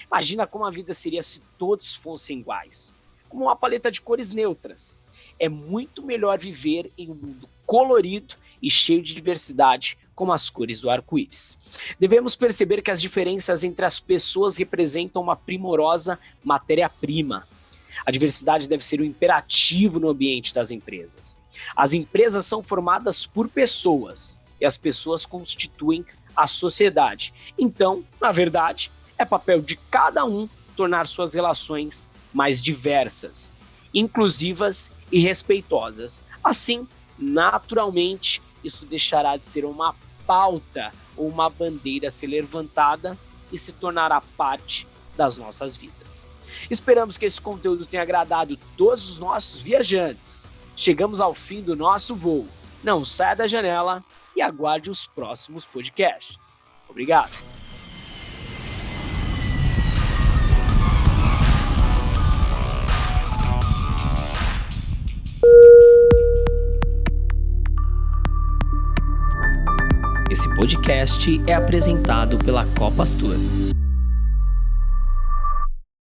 Imagina como a vida seria se todos fossem iguais, como uma paleta de cores neutras. É muito melhor viver em um mundo colorido e cheio de diversidade, como as cores do arco-íris. Devemos perceber que as diferenças entre as pessoas representam uma primorosa matéria-prima. A diversidade deve ser um imperativo no ambiente das empresas. As empresas são formadas por pessoas, e as pessoas constituem a sociedade. Então, na verdade, é papel de cada um tornar suas relações mais diversas, inclusivas e respeitosas. Assim, naturalmente, isso deixará de ser uma pauta ou uma bandeira a ser levantada e se tornará parte das nossas vidas. Esperamos que esse conteúdo tenha agradado todos os nossos viajantes. Chegamos ao fim do nosso voo. Não saia da janela e aguarde os próximos podcasts. Obrigado. Esse podcast é apresentado pela Copastor.